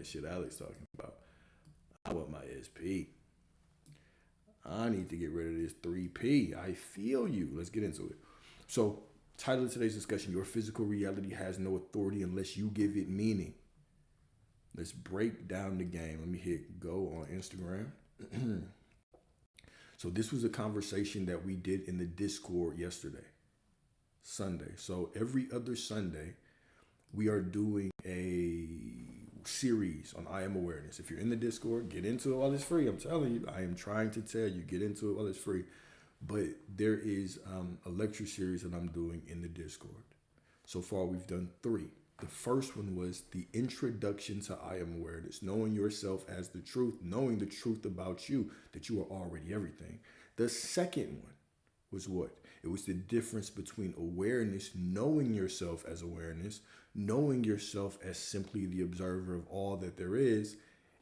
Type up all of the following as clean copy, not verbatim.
that shit Alex talking about. I want my SP. I need to get rid of this 3P. I feel you. Let's get into it. So, title of today's discussion, your physical reality has no authority unless you give it meaning. Let's break down the game. Let me hit go on Instagram. So this was a conversation that we did in the Discord yesterday, Sunday. So every other Sunday, we are doing a series on I Am Awareness. If you're in the Discord, get into it while it's free. I'm telling you, I am trying to tell you, get into it while it's free. But there is a lecture series that I'm doing in the Discord. So far, we've done 3. The first one was the introduction to I Am Awareness, knowing yourself as the truth, knowing the truth about you, that you are already everything. The second one was what? It was the difference between awareness, knowing yourself as awareness, knowing yourself as simply the observer of all that there is,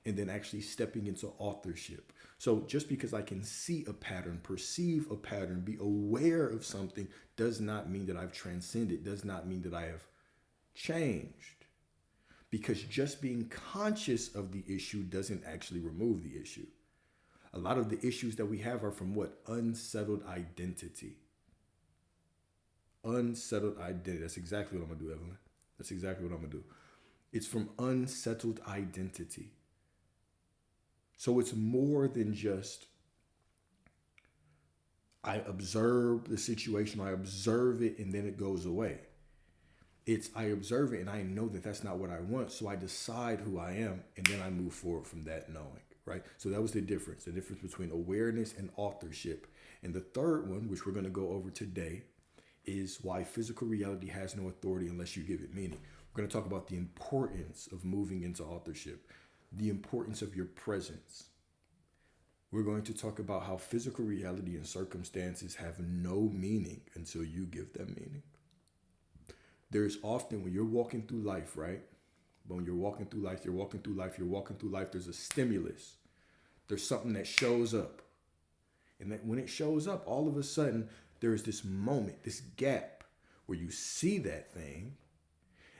and then actually stepping into authorship. So just because I can see a pattern, perceive a pattern, be aware of something does not mean that I've transcended, does not mean that I have changed, because just being conscious of the issue doesn't actually remove the issue. A lot of the issues that we have are from what? Unsettled identity. Unsettled identity. That's exactly what I'm gonna do, Evelyn. That's exactly what I'm gonna do. It's from unsettled identity. So it's more than just I observe the situation, I observe it, and then it goes away. It's I observe it and I know that that's not what I want. So I decide who I am and then I move forward from that knowing, right? So that was the difference between awareness and authorship. And the third one, which we're going to go over today, is why physical reality has no authority unless you give it meaning. We're going to talk about the importance of moving into authorship, the importance of your presence. We're going to talk about how physical reality and circumstances have no meaning until you give them meaning. There's often when you're walking through life, right? When you're walking through life, there's a stimulus. There's something that shows up. And that when it shows up, all of a sudden, there's this moment, this gap where you see that thing,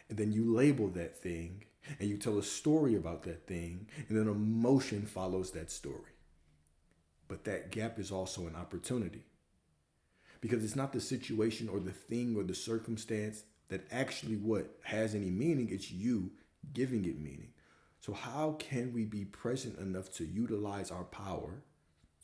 and then you label that thing, and you tell a story about that thing, and then emotion follows that story. But that gap is also an opportunity. Because it's not the situation or the thing or the circumstance that actually what has any meaning, it's you giving it meaning. So how can we be present enough to utilize our power,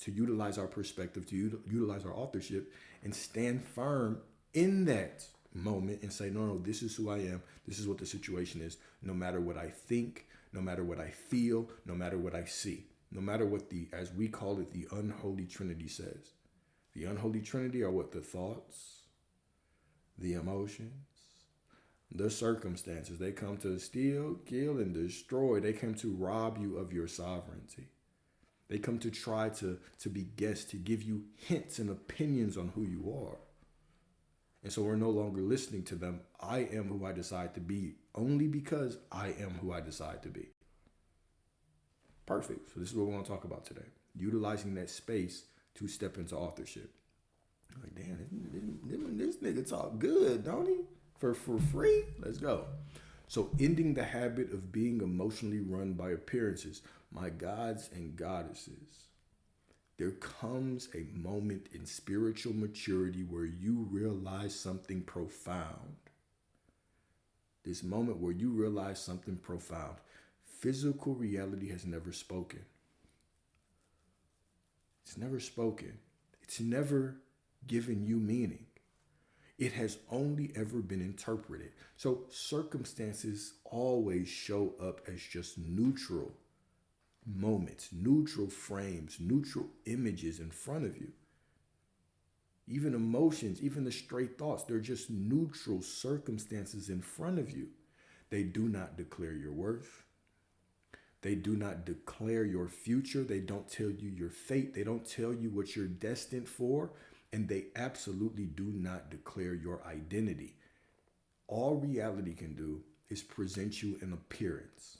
to utilize our perspective, to utilize our authorship, and stand firm in that moment and say, no, this is who I am. This is what the situation is. No matter what I think, no matter what I feel, no matter what I see, no matter what as we call it, the unholy trinity says. The unholy trinity are what? The thoughts, the emotions, the circumstances. They come to steal, kill, and destroy. They come to rob you of your sovereignty. They come to try to be guests, to give you hints and opinions on who you are. And so we're no longer listening to them. I am who I decide to be, only because I am who I decide to be. Perfect. So this is what we want to talk about today. Utilizing that space to step into authorship. Like, damn, this nigga talk good, don't he? For free? Let's go. So ending the habit of being emotionally run by appearances, my gods and goddesses. There comes a moment in spiritual maturity where you realize something profound. This moment where you realize something profound. Physical reality has never spoken. It's never spoken. It's never given you meaning. It has only ever been interpreted. So circumstances always show up as just neutral moments, neutral frames, neutral images in front of you. Even emotions, even the stray thoughts, they're just neutral circumstances in front of you. They do not declare your worth. They do not declare your future. They don't tell you your fate. They don't tell you what you're destined for. And they absolutely do not declare your identity. All reality can do is present you an appearance.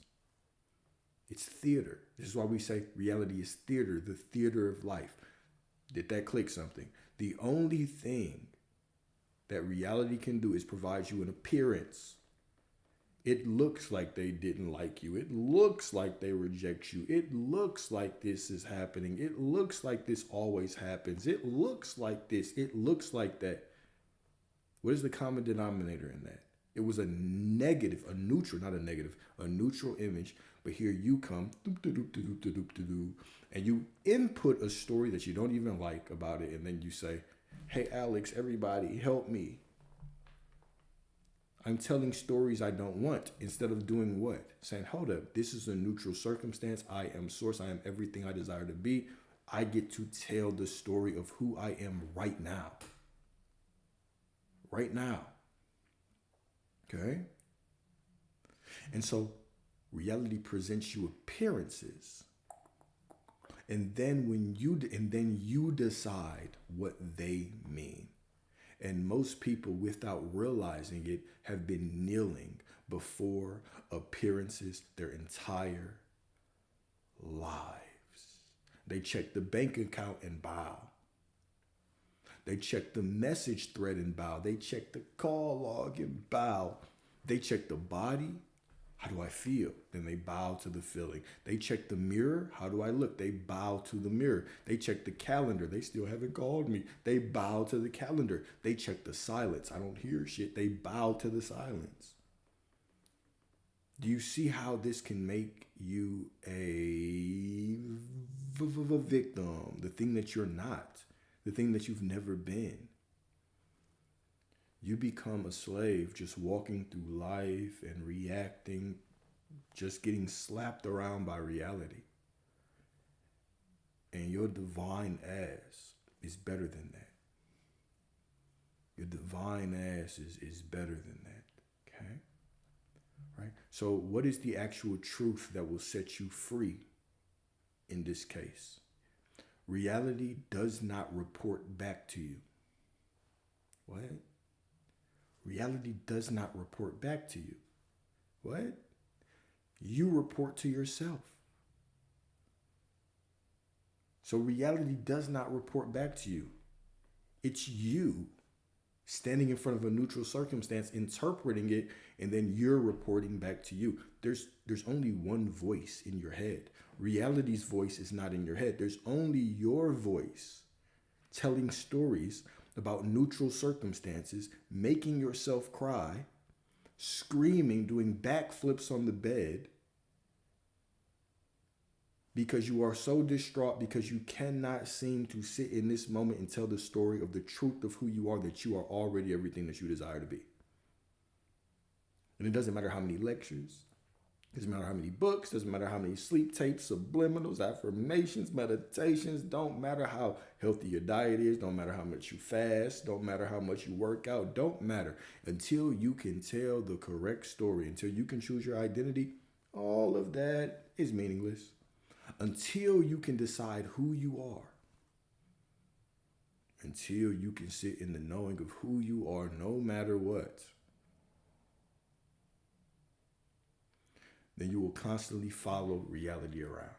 It's theater. This is why we say reality is theater, the theater of life. Did that click something? The only thing that reality can do is provide you an appearance. It looks like they didn't like you. It looks like they reject you. It looks like this is happening. It looks like this always happens. It looks like this. It looks like that. What is the common denominator in that? It was a negative, a neutral, not a negative, a neutral image. But here you come, and you input a story that you don't even like about it. And then you say, hey, Alex, everybody, help me. I'm telling stories I don't want instead of doing what? Saying, hold up, this is a neutral circumstance. I am source. I am everything I desire to be. I get to tell the story of who I am right now. Right now. Okay? And so reality presents you appearances. And then you decide what they mean. And most people, without realizing it, have been kneeling before appearances their entire lives. They check the bank account and bow. They check the message thread and bow. They check the call log and bow. They check the body. How do I feel? Then they bow to the feeling. They check the mirror. How do I look? They bow to the mirror. They check the calendar. They still haven't called me. They bow to the calendar. They check the silence. I don't hear shit. They bow to the silence. Do you see how this can make you a victim? The thing that you're not. The thing that you've never been. You become a slave just walking through life and reacting, just getting slapped around by reality. And your divine ass is better than that. Your divine ass is better than that. Okay? Right? So what is the actual truth that will set you free in this case? Reality does not report back to you. What? Reality does not report back to you. What? You report to yourself. So reality does not report back to you. It's you standing in front of a neutral circumstance, interpreting it, and then you're reporting back to you. There's only one voice in your head. Reality's voice is not in your head. There's only your voice telling stories about neutral circumstances, making yourself cry, screaming, doing backflips on the bed because you are so distraught because you cannot seem to sit in this moment and tell the story of the truth of who you are, that you are already everything that you desire to be. And it doesn't matter how many lectures, doesn't matter how many books, doesn't matter how many sleep tapes, subliminals, affirmations, meditations, don't matter how healthy your diet is, don't matter how much you fast, don't matter how much you work out, don't matter. Until you can tell the correct story, until you can choose your identity, all of that is meaningless. Until you can decide who you are, until you can sit in the knowing of who you are no matter what, then you will constantly follow reality around.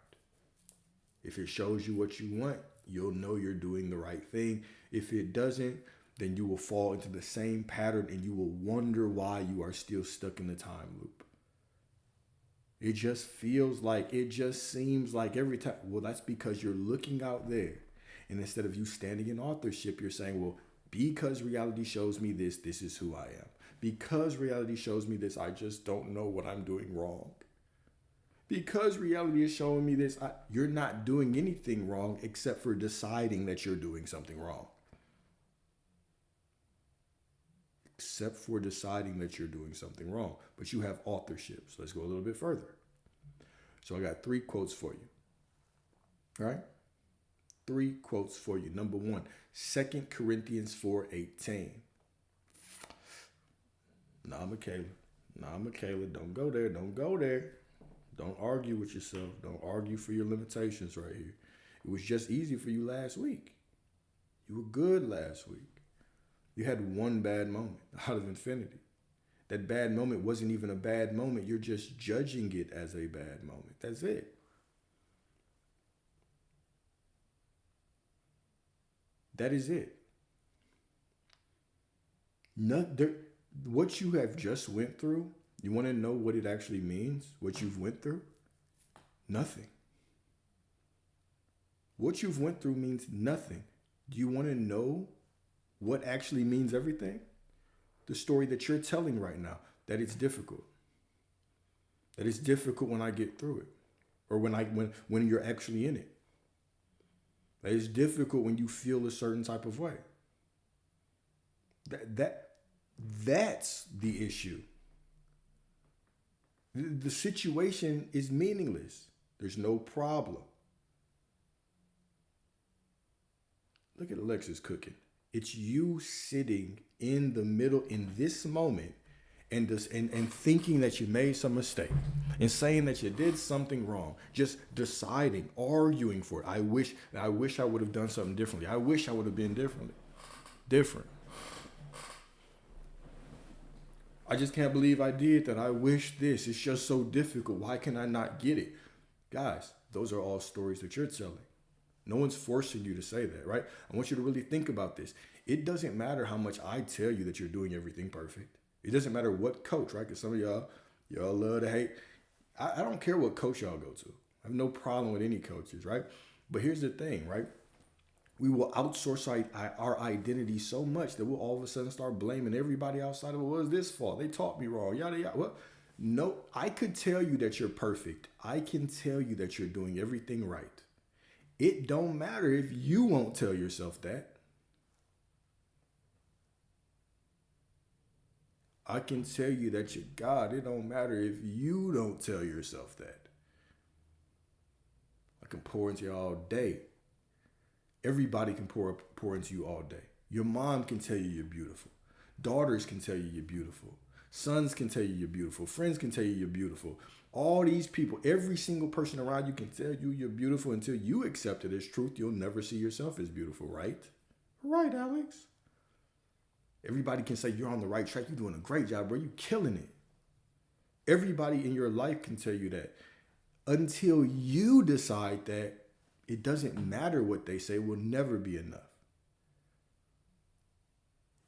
If it shows you what you want, you'll know you're doing the right thing. If it doesn't, then you will fall into the same pattern and you will wonder why you are still stuck in the time loop. It just feels like, it just seems like every time. Well, that's because you're looking out there. And instead of you standing in authorship, you're saying, well, because reality shows me this, this is who I am. Because reality shows me this, I just don't know what I'm doing wrong. Because reality is showing me this, you're not doing anything wrong except for deciding that you're doing something wrong. Except for deciding that you're doing something wrong. But you have authorship. So let's go a little bit further. So I got 3 quotes for you. All right? 3 quotes for you. Number 1, 2 Corinthians 4:18. Nah, Michaela, don't go there. Don't go there. Don't argue with yourself. Don't argue for your limitations right here. It was just easy for you last week. You were good last week. You had one bad moment out of infinity. That bad moment wasn't even a bad moment. You're just judging it as a bad moment. That's it. That is it. What you have just went through, You want to know what it actually means? What you've went through? Nothing. What you've went through means nothing. Do you want to know what actually means everything? The story that you're telling right now, that it's difficult. That it's difficult when I get through it. Or when you're actually in it. That it's difficult when you feel a certain type of way. That's the issue. The situation is meaningless. There's no problem. Look at Alexis cooking. It's you sitting in the middle in this moment and thinking that you made some mistake and saying that you did something wrong, just deciding, arguing for it. I wish I would have done something differently. I wish I would have been different. I just can't believe I did that. I wish this. It's just so difficult. Why can I not get it? Guys, those are all stories that you're telling. No one's forcing you to say that, right? I want you to really think about this. It doesn't matter how much I tell you that you're doing everything perfect. It doesn't matter what coach, right? Because some of y'all love to hate. I don't care what coach y'all go to. I have no problem with any coaches, right? But here's the thing, right? We will outsource our identity so much that we'll all of a sudden start blaming everybody outside of it. What was this fault? They taught me wrong. Yada, yada. Well, no, I could tell you that you're perfect. I can tell you that you're doing everything right. It don't matter if you won't tell yourself that. I can tell you that you're God. It don't matter if you don't tell yourself that. I can pour into you all day. Everybody can pour into you all day. Your mom can tell you you're beautiful. Daughters can tell you you're beautiful. Sons can tell you you're beautiful. Friends can tell you you're beautiful. All these people, every single person around you can tell you you're beautiful until you accept it as truth. You'll never see yourself as beautiful, right? Right, Alex. Everybody can say you're on the right track. You're doing a great job, bro. You're killing it. Everybody in your life can tell you that. Until you decide that, it doesn't matter what they say, will never be enough.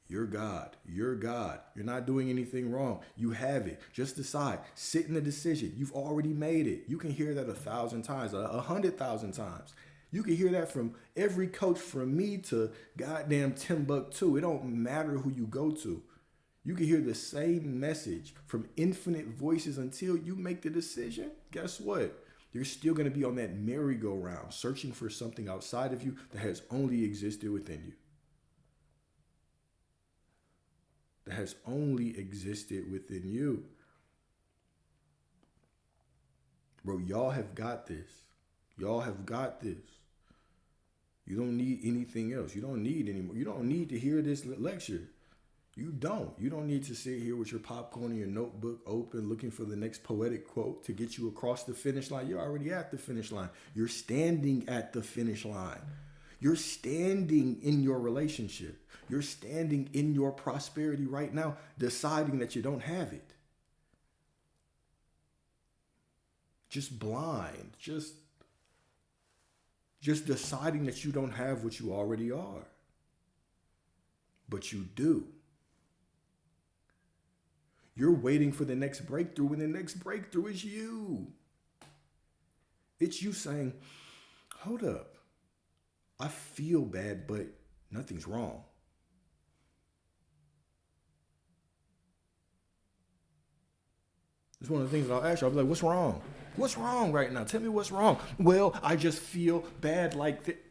You're God. You're God. You're not doing anything wrong. You have it. Just decide. Sit in the decision. You've already made it. You can hear that 1,000 times, 100,000 times. You can hear that from every coach, from me to goddamn Timbuktu. It don't matter who you go to. You can hear the same message from infinite voices until you make the decision. Guess what? You're still going to be on that merry-go-round, searching for something outside of you that has only existed within you. That has only existed within you. Bro, y'all have got this. Y'all have got this. You don't need anything else. You don't need anymore. You don't need to hear this lecture. You don't. You don't need to sit here with your popcorn and your notebook open looking for the next poetic quote to get you across the finish line. You're already at the finish line. You're standing at the finish line. You're standing in your relationship. You're standing in your prosperity right now, deciding that you don't have it. Just blind. Just deciding that you don't have what you already are. But you do. You're waiting for the next breakthrough when the next breakthrough is you. It's you saying, hold up. I feel bad, but nothing's wrong. It's one of the things that I'll ask you. I'll be like, what's wrong? What's wrong right now? Tell me what's wrong. Well, I just feel bad like that.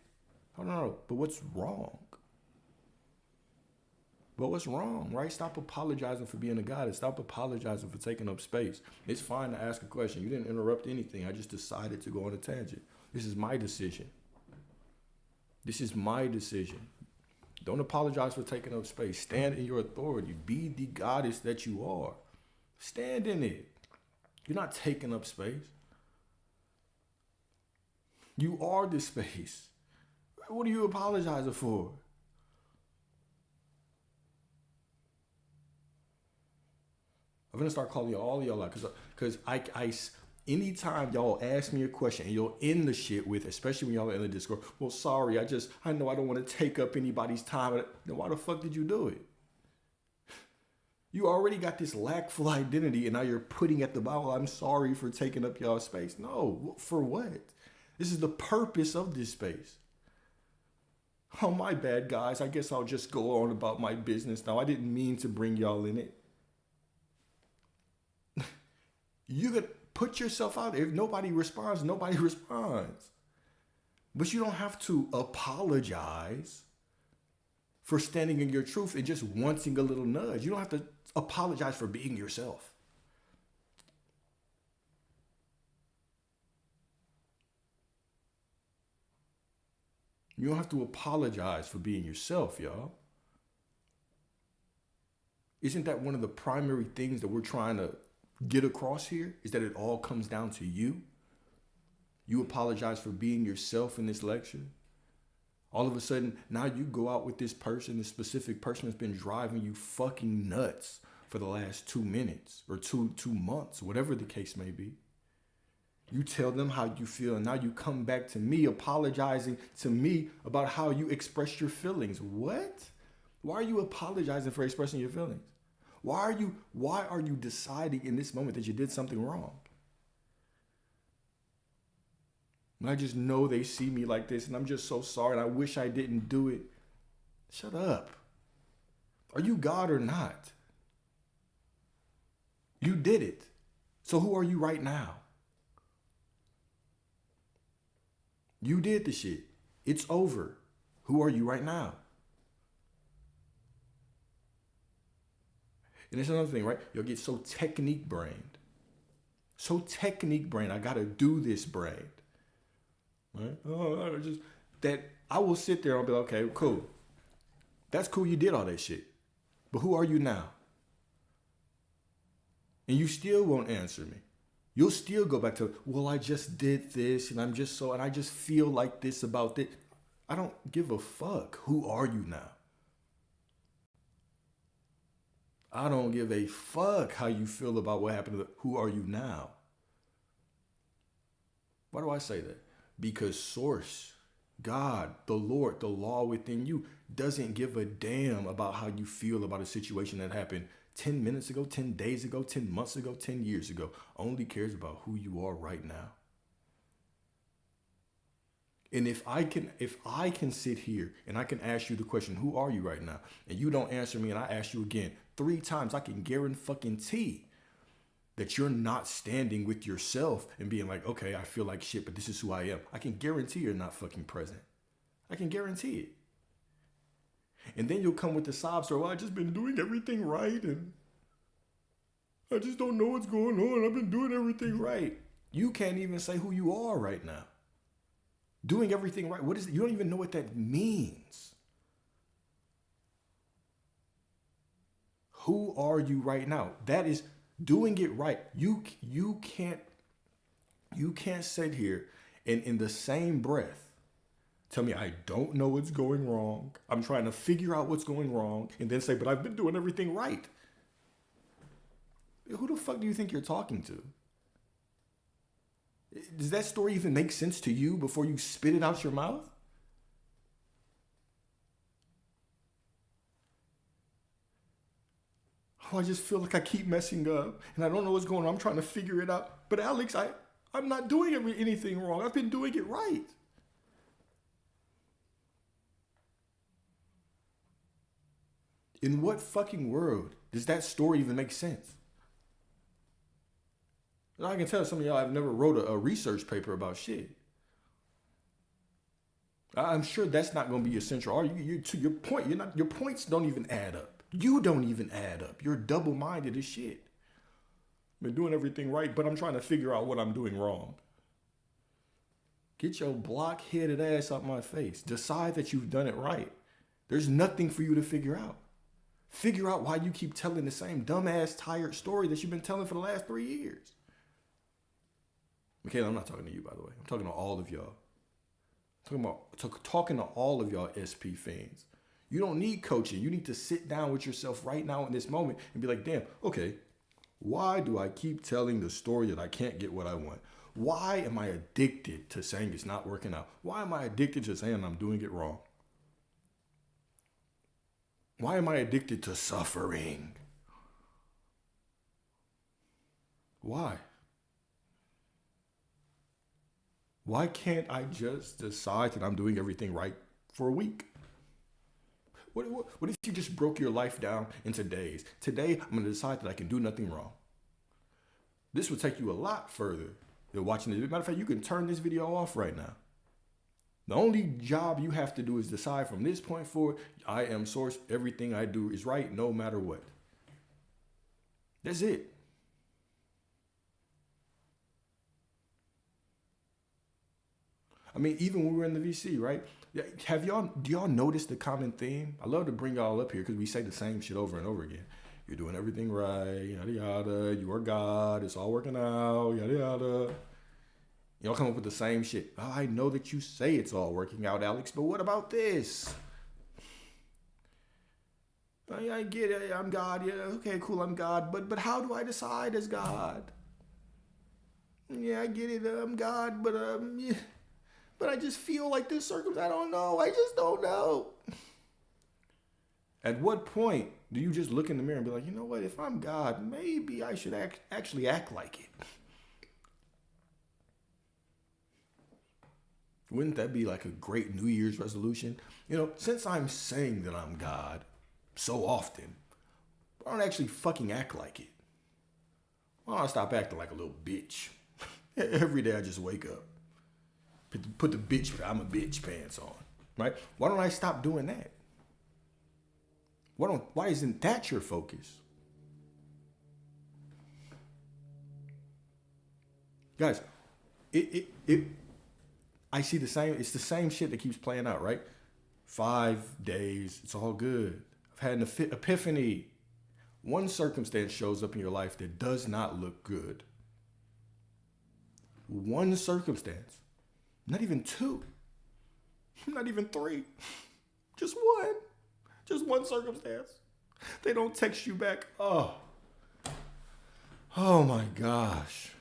I don't know, but what's wrong? But what's wrong, right? Stop apologizing for being a goddess. Stop apologizing for taking up space. It's fine to ask a question. You didn't interrupt anything. I just decided to go on a tangent. This is my decision. This is my decision. Don't apologize for taking up space. Stand in your authority. Be the goddess that you are. Stand in it. You're not taking up space. You are the space. What are you apologizing for? I'm gonna start calling all of y'all out because I anytime y'all ask me a question and you'll end the shit with, especially when y'all are in the Discord, well, sorry, I know I don't want to take up anybody's time. Then why the fuck did you do it? You already got this lackful identity, and now you're putting at the bottom, I'm sorry for taking up y'all space. No, for what? This is the purpose of this space. Oh, my bad, guys. I guess I'll just go on about my business now. I didn't mean to bring y'all in it. You could put yourself out there. If nobody responds, nobody responds. But you don't have to apologize for standing in your truth and just wanting a little nudge. You don't have to apologize for being yourself. You don't have to apologize for being yourself, y'all. Isn't that one of the primary things that we're trying to get across here? Is that it all comes down to you? You apologize for being yourself in this lecture. All of a sudden, now you go out with this person, this specific person that's been driving you fucking nuts for the last 2 minutes or two months, whatever the case may be. You tell them how you feel, and now you come back to me apologizing to me about how you express your feelings. What? Why are you apologizing for expressing your feelings? Why are you deciding in this moment that you did something wrong? And I just know they see me like this, and I'm just so sorry, and I wish I didn't do it. Shut up. Are you God or not? You did it. So who are you right now? You did the shit. It's over. Who are you right now? And it's another thing, right? You'll get so technique brained. So technique brained. I gotta do this brained. Right? Oh, just that I will sit there and be like, okay, cool. That's cool. You did all that shit. But who are you now? And you still won't answer me. You'll still go back to, well, I just did this and I just feel like this about this. I don't give a fuck. Who are you now? I don't give a fuck how you feel about what happened. Who are you now? Why do I say that? Because Source, God, the Lord, the law within you doesn't give a damn about how you feel about a situation that happened 10 minutes ago, 10 days ago, 10 months ago, 10 years ago. Only cares about who you are right now. And if I can sit here and I can ask you the question, who are you right now? And you don't answer me and I ask you again 3 times, I can guarantee that you're not standing with yourself and being like, okay, I feel like shit, but this is who I am. I can guarantee you're not fucking present. I can guarantee it. And then you'll come with the sob story, well, I've just been doing everything right and I just don't know what's going on. I've been doing everything right. You can't even say who you are right now. Doing everything right. What is it? You don't even know what that means. Who are you right now? That is doing it right. You can't sit here and in the same breath tell me I don't know what's going wrong. I'm trying to figure out what's going wrong and then say, but I've been doing everything right. Who the fuck do you think you're talking to? Does that story even make sense to you before you spit it out your mouth? Oh, I just feel like I keep messing up and I don't know what's going on. I'm trying to figure it out. But Alex, I'm not doing anything wrong. I've been doing it right. In what fucking world does that story even make sense? And I can tell some of y'all have never wrote a research paper about shit. I'm sure that's not going to be essential. To your point, your points don't even add up. You don't even add up. You're double-minded as shit. I've been doing everything right, but I'm trying to figure out what I'm doing wrong. Get your block-headed ass out my face. Decide that you've done it right. There's nothing for you to figure out. Figure out why you keep telling the same dumbass, tired story that you've been telling for the last 3 years. Michaela, I'm not talking to you, by the way. I'm talking to all of y'all. Talking to all of y'all SP fans. You don't need coaching. You need to sit down with yourself right now in this moment and be like, damn, okay, why do I keep telling the story that I can't get what I want? Why am I addicted to saying it's not working out? Why am I addicted to saying I'm doing it wrong? Why am I addicted to suffering? Why? Why can't I just decide that I'm doing everything right for a week? What if you just broke your life down into days? Today, I'm going to decide that I can do nothing wrong. This would take you a lot further than watching this. Matter of fact, you can turn this video off right now. The only job you have to do is decide from this point forward, I am source. Everything I do is right no matter what. That's it. I mean, even when we were in the VC, right? Do y'all notice the common theme? I love to bring y'all up here because we say the same shit over and over again. You're doing everything right, yada yada. You are God. It's all working out, yada yada. Y'all come up with the same shit. Oh, I know that you say it's all working out, Alex, but what about this? I get it. I'm God. Yeah, okay, cool. I'm God. But how do I decide as God? Yeah, I get it. I'm God, but yeah. But I just feel like this circumstance. I don't know. I just don't know. At what point do you just look in the mirror and be like, you know what? If I'm God, maybe I should actually act like it. Wouldn't that be like a great New Year's resolution? You know, since I'm saying that I'm God so often, I don't actually fucking act like it. Why don't I stop acting like a little bitch? Every day I just wake up. Put the I'm a bitch pants on, right? Why don't I stop doing that? Why isn't that your focus? Guys, I see it's the same shit that keeps playing out, right? 5 days, it's all good. I've had an epiphany. One circumstance shows up in your life that does not look good. One circumstance. Not even 2. Not even 3. Just one. Just one circumstance. They don't text you back. Oh my gosh.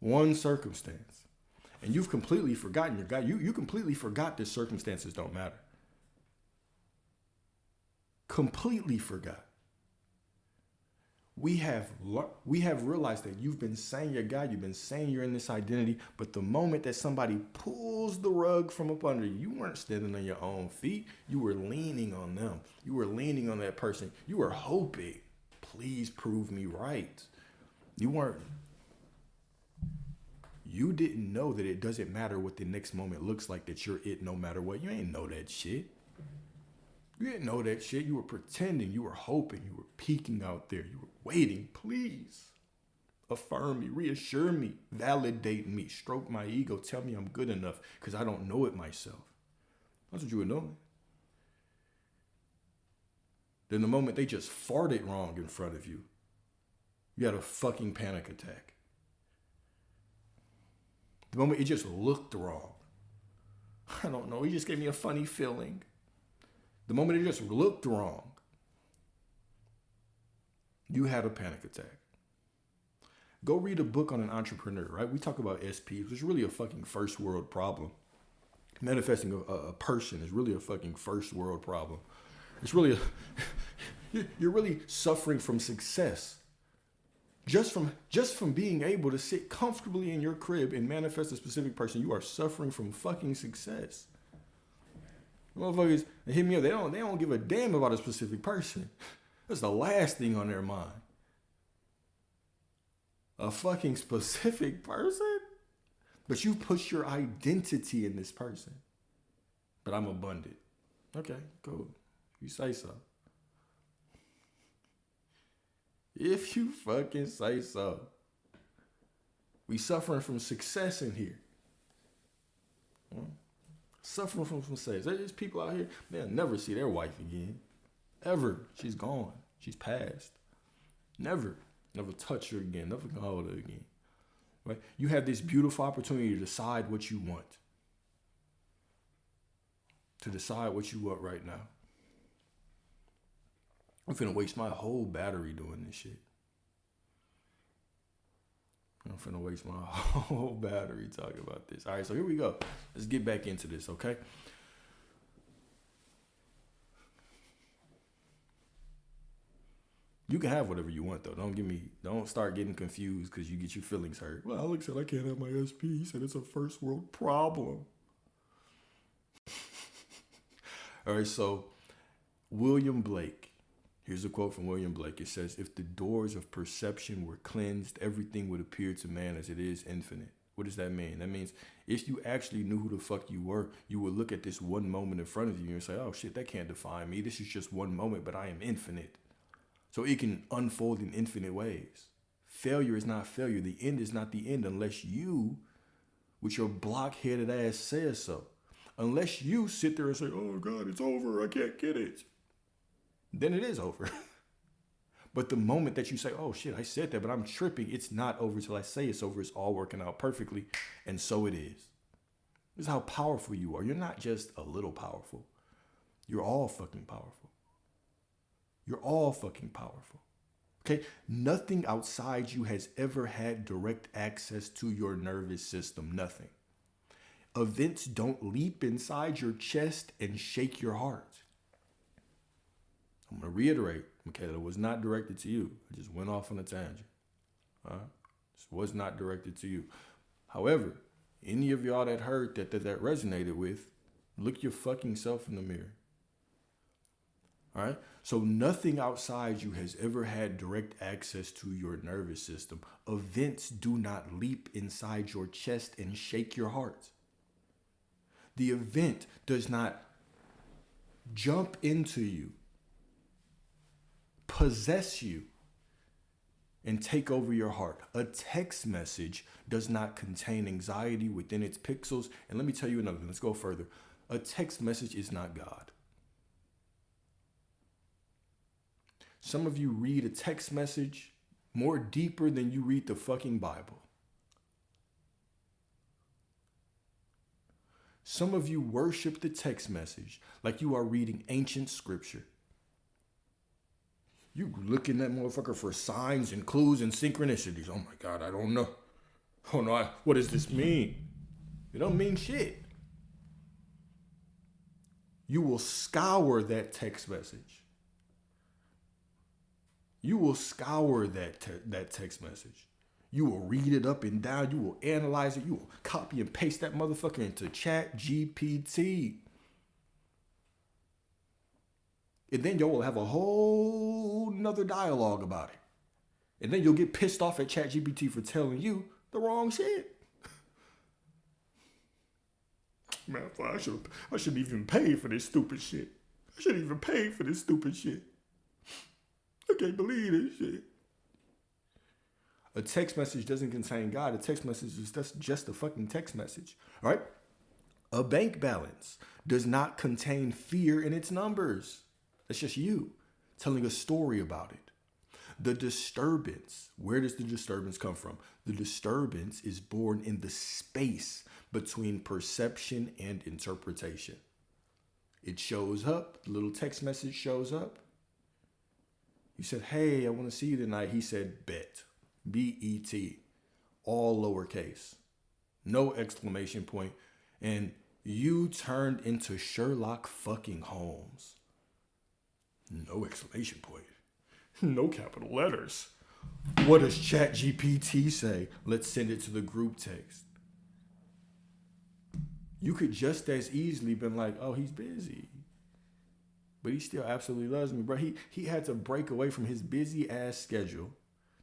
One circumstance. And you've completely forgotten your God. You completely forgot that circumstances don't matter. Completely forgot. We have realized that you've been saying you're God, you've been saying you're in this identity, but the moment that somebody pulls the rug from up under you, you weren't standing on your own feet. You were leaning on them. You were leaning on that person. You were hoping, please prove me right. You didn't know that it doesn't matter what the next moment looks like, that you're it no matter what. You ain't know that shit. You didn't know that shit. You were pretending. You were hoping. You were peeking out there. You were waiting. Please affirm me, reassure me, validate me, stroke my ego, tell me I'm good enough because I don't know it myself. That's what you were doing. Then the moment they just farted wrong in front of you, you had a fucking panic attack. The moment it just looked wrong, I don't know, it just gave me a funny feeling. The moment it just looked wrong, you had a panic attack. Go read a book on an entrepreneur, right? We talk about SP, which is really a fucking first world problem. Manifesting a person is really a fucking first world problem. It's really, you're really suffering from success. Just from being able to sit comfortably in your crib and manifest a specific person, you are suffering from fucking success. Motherfuckers hit me up. They don't give a damn about a specific person. That's the last thing on their mind. A fucking specific person? But you put your identity in this person. But I'm abundant. Okay, cool. You say so. If you fucking say so. We suffering from success in here. Suffering from success. There's people out here, they'll never see their wife again. Ever. She's gone. She's passed. Never touch her again. Never can hold her again. Right? You have this beautiful opportunity to decide what you want. To decide what you want right now. I'm finna waste my whole battery doing this shit. I'm finna waste my whole battery talking about this. All right, so here we go. Let's get back into this, okay? You can have whatever you want though. Don't start getting confused because you get your feelings hurt. Well, Alex said I can't have my SP. He said it's a first world problem. All right, so William Blake. Here's a quote from William Blake. It says, if the doors of perception were cleansed, everything would appear to man as it is infinite. What does that mean? That means if you actually knew who the fuck you were, you would look at this one moment in front of you and say, oh shit, that can't define me. This is just one moment, but I am infinite. So it can unfold in infinite ways. Failure is not failure. The end is not the end unless you, with your blockheaded ass, says so. Unless you sit there and say, oh God, it's over. I can't get it. Then it is over. But the moment that you say, oh shit, I said that, but I'm tripping, it's not over till I say it's over. It's all working out perfectly. And so it is. This is how powerful you are. You're not just a little powerful. You're all fucking powerful. You're all fucking powerful. Okay? Nothing outside you has ever had direct access to your nervous system. Nothing. Events don't leap inside your chest and shake your heart. I'm going to reiterate, Michaela, it was not directed to you. I just went off on a tangent. All right? This was not directed to you. However, any of y'all that heard that resonated with, look your fucking self in the mirror. All right? So nothing outside you has ever had direct access to your nervous system. Events do not leap inside your chest and shake your heart. The event does not jump into you, possess you, and take over your heart. A text message does not contain anxiety within its pixels. And let me tell you another thing. Let's go further. A text message is not God. Some of you read a text message more deeper than you read the fucking Bible. Some of you worship the text message like you are reading ancient scripture. You looking at that motherfucker for signs and clues and synchronicities. Oh my God, I don't know. Oh no, what does this mean? It don't mean shit. You will scour that text message. You will scour that text message. You will read it up and down. You will analyze it. You will copy and paste that motherfucker into ChatGPT. And then you will have a whole nother dialogue about it. And then you'll get pissed off at ChatGPT for telling you the wrong shit. Man, I shouldn't even pay for this stupid shit. I shouldn't even pay for this stupid shit. I can't believe this shit. A text message doesn't contain God. A text message is just a fucking text message. All right? A bank balance does not contain fear in its numbers. That's just you telling a story about it. The disturbance, where does the disturbance come from? The disturbance is born in the space between perception and interpretation. It shows up, the little text message shows up. You said, hey, I want to see you tonight. He said, bet. B-E-T. All lowercase. No exclamation point. And you turned into Sherlock fucking Holmes. No exclamation point. No capital letters. What does ChatGPT say? Let's send it to the group text. You could just as easily been like, oh, he's busy. But he still absolutely loves me, bro. He had to break away from his busy ass schedule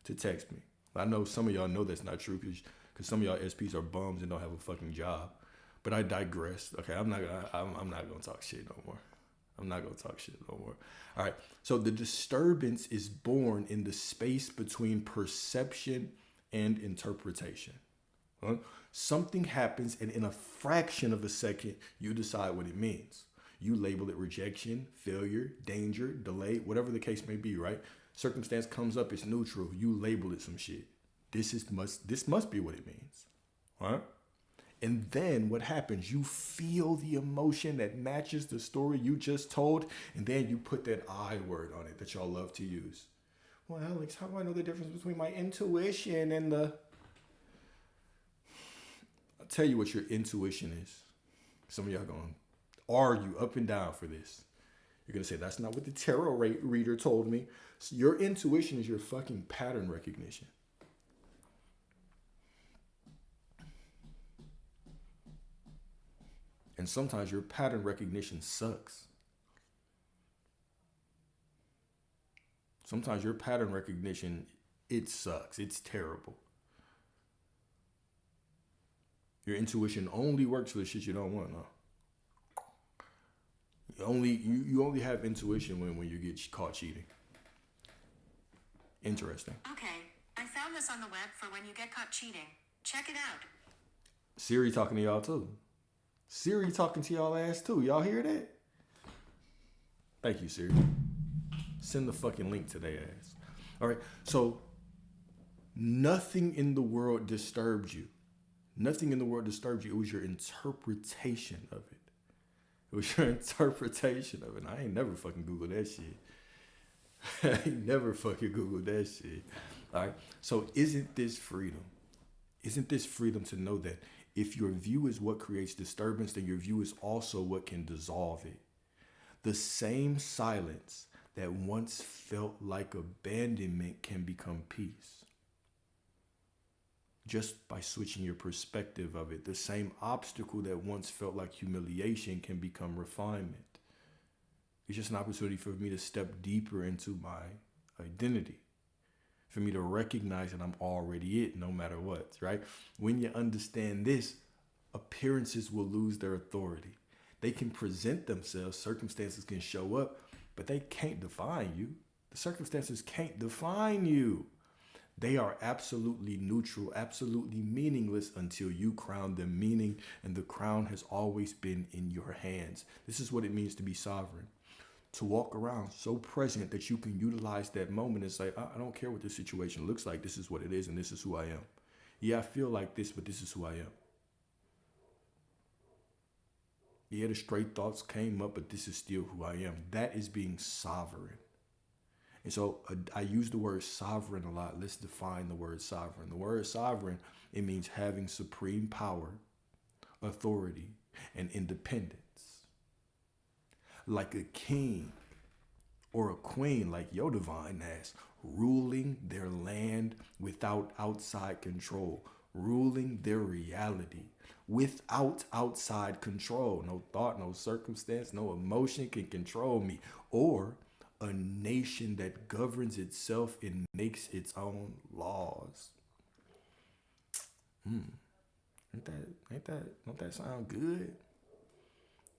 to text me. I know some of y'all know that's not true because some of y'all SPs are bums and don't have a fucking job. But I digress. Okay, I'm not gonna talk shit no more. I'm not gonna talk shit no more. All right. So the disturbance is born in the space between perception and interpretation. Something happens, and in a fraction of a second, you decide what it means. You label it rejection, failure, danger, delay, whatever the case may be, right? Circumstance comes up, it's neutral. You label it some shit. This must be what it means, right? And then what happens? You feel the emotion that matches the story you just told, and then you put that I word on it that y'all love to use. Well, Alex, how do I know the difference between my intuition and the... I'll tell you what your intuition is. Some of y'all going to argue up and down for this. You're going to say, that's not what the tarot reader told me. So your intuition is your fucking pattern recognition. And sometimes your pattern recognition sucks. Sometimes your pattern recognition, it sucks. It's terrible. Your intuition only works for the shit you don't want, huh? You only have intuition when you get caught cheating. Interesting. Okay, I found this on the web for when you get caught cheating. Check it out. Siri talking to y'all too. Siri talking to y'all ass too. Y'all hear that? Thank you, Siri. Send the fucking link to their ass. All right. So nothing in the world disturbed you. Nothing in the world disturbed you. It was your interpretation of it. It was your interpretation of it. I ain't never fucking Googled that shit. I ain't never fucking Googled that shit. All right. So isn't this freedom? Isn't this freedom to know that if your view is what creates disturbance, then your view is also what can dissolve it? The same silence that once felt like abandonment can become peace. Just by switching your perspective of it. The same obstacle that once felt like humiliation can become refinement. It's just an opportunity for me to step deeper into my identity. For me to recognize that I'm already it, no matter what, right? When you understand this, appearances will lose their authority. They can present themselves, circumstances can show up, but they can't define you. The circumstances can't define you. They are absolutely neutral, absolutely meaningless until you crown them meaning, and the crown has always been in your hands. This is what it means to be sovereign. To walk around so present that you can utilize that moment and say, I don't care what this situation looks like. This is what it is, and this is who I am. Yeah, I feel like this, but this is who I am. Yeah, the straight thoughts came up, but this is still who I am. That is being sovereign. And so I use the word sovereign a lot. Let's define the word sovereign. The word sovereign, it means having supreme power, authority, and independence. Like a king or a queen, like your divine ass, ruling their land without outside control, ruling their reality without outside control. No thought, no circumstance, no emotion can control me. Or a nation that governs itself and makes its own laws. Don't that sound good?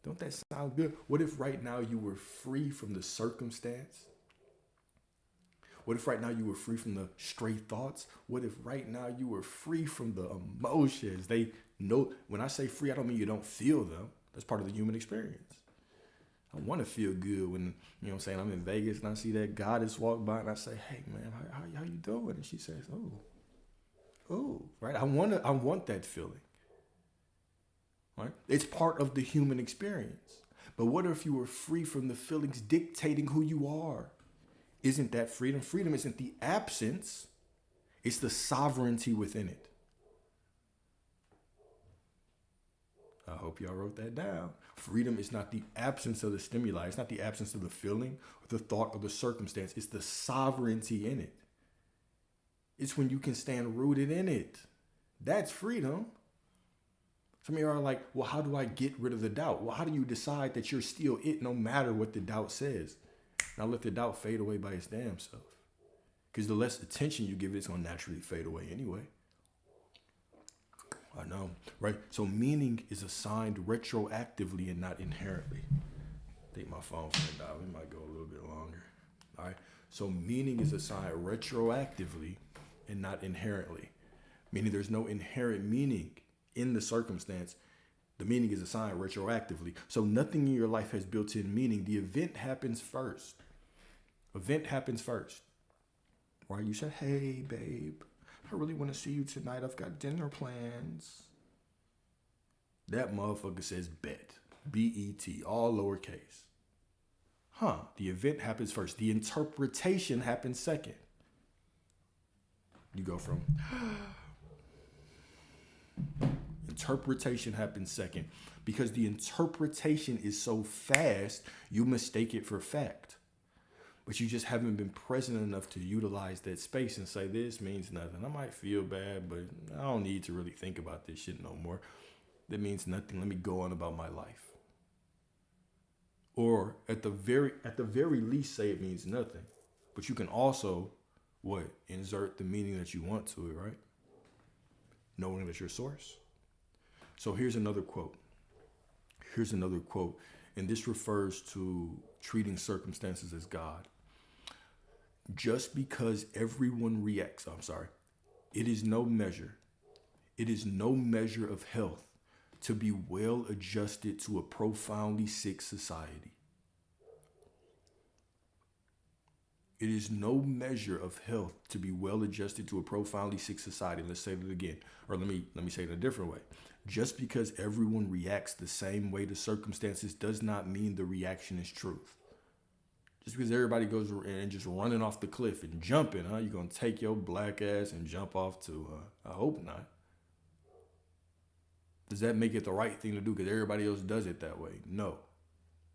Don't that sound good? What if right now you were free from the circumstance? What if right now you were free from the stray thoughts? What if right now you were free from the emotions? They know, when I say free, I don't mean you don't feel them. That's part of the human experience. I want to feel good when, you know what I'm saying, I'm in Vegas and I see that goddess walk by and I say, hey man, how you doing? And she says, oh, right? I want that feeling. Right? It's part of the human experience. But what if you were free from the feelings dictating who you are? Isn't that freedom? Freedom isn't the absence. It's the sovereignty within it. I hope y'all wrote that down. Freedom is not the absence of the stimuli. It's not the absence of the feeling or the thought or the circumstance. It's the sovereignty in it. It's when you can stand rooted in it. That's freedom. Some of you are like, well, how do I get rid of the doubt? Well, how do you decide that you're still it no matter what the doubt says? Now let the doubt fade away by its damn self. Because the less attention you give it, it's going to naturally fade away anyway. I know, right? So meaning is assigned retroactively and not inherently. I think my phone's going to die. We might go a little bit longer. All right. So meaning is assigned retroactively and not inherently. Meaning there's no inherent meaning in the circumstance. The meaning is assigned retroactively. So nothing in your life has built-in meaning. The event happens first. Event happens first. Right? You said, hey, babe, I really want to see you tonight. I've got dinner plans. That motherfucker says bet. B-E-T, all lowercase. The event happens first. The interpretation happens second. You go from interpretation happens second, because the interpretation is so fast, you mistake it for fact. But you just haven't been present enough to utilize that space and say, this means nothing. I might feel bad, but I don't need to really think about this shit no more. That means nothing. Let me go on about my life. Or at the very least, say it means nothing. But you can also, insert the meaning that you want to it, right? Knowing that your source. So here's another quote. And this refers to treating circumstances as God. Just because everyone reacts, it is no measure of health to be well adjusted to a profoundly sick society. It is no measure of health to be well adjusted to a profoundly sick society. Let's say that again, or let me say it a different way. Just because everyone reacts the same way to circumstances does not mean the reaction is truth. Just because everybody goes and just running off the cliff and jumping, you're going to take your black ass and jump off to, I hope not. Does that make it the right thing to do because everybody else does it that way? No.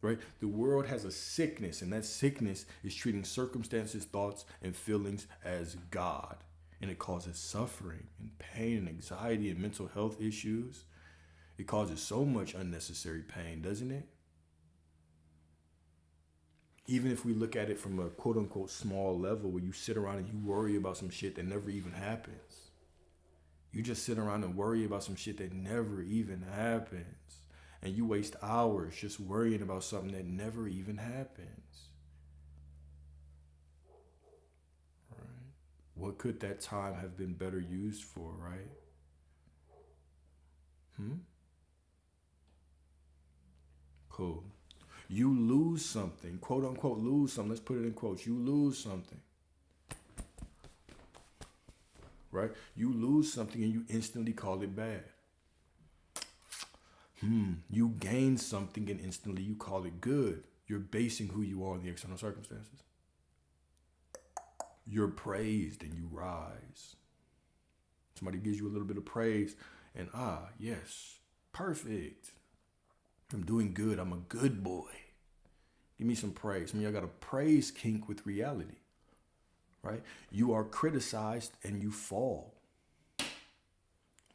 Right? The world has a sickness, and that sickness is treating circumstances, thoughts, and feelings as God. And it causes suffering and pain and anxiety and mental health issues. It causes so much unnecessary pain, doesn't it? Even if we look at it from a quote unquote small level where you sit around and you worry about some shit that never even happens. You just sit around and worry about some shit that never even happens. And you waste hours just worrying about something that never even happens. Right? What could that time have been better used for, right? Cool. You lose something, quote unquote lose something. Let's put it in quotes. You lose something. Right? You lose something and you instantly call it bad. You gain something and instantly you call it good. You're basing who you are on the external circumstances. You're praised and you rise. Somebody gives you a little bit of praise and yes, perfect. I'm doing good. I'm a good boy. Give me some praise. I got a praise kink with reality, right? You are criticized and you fall.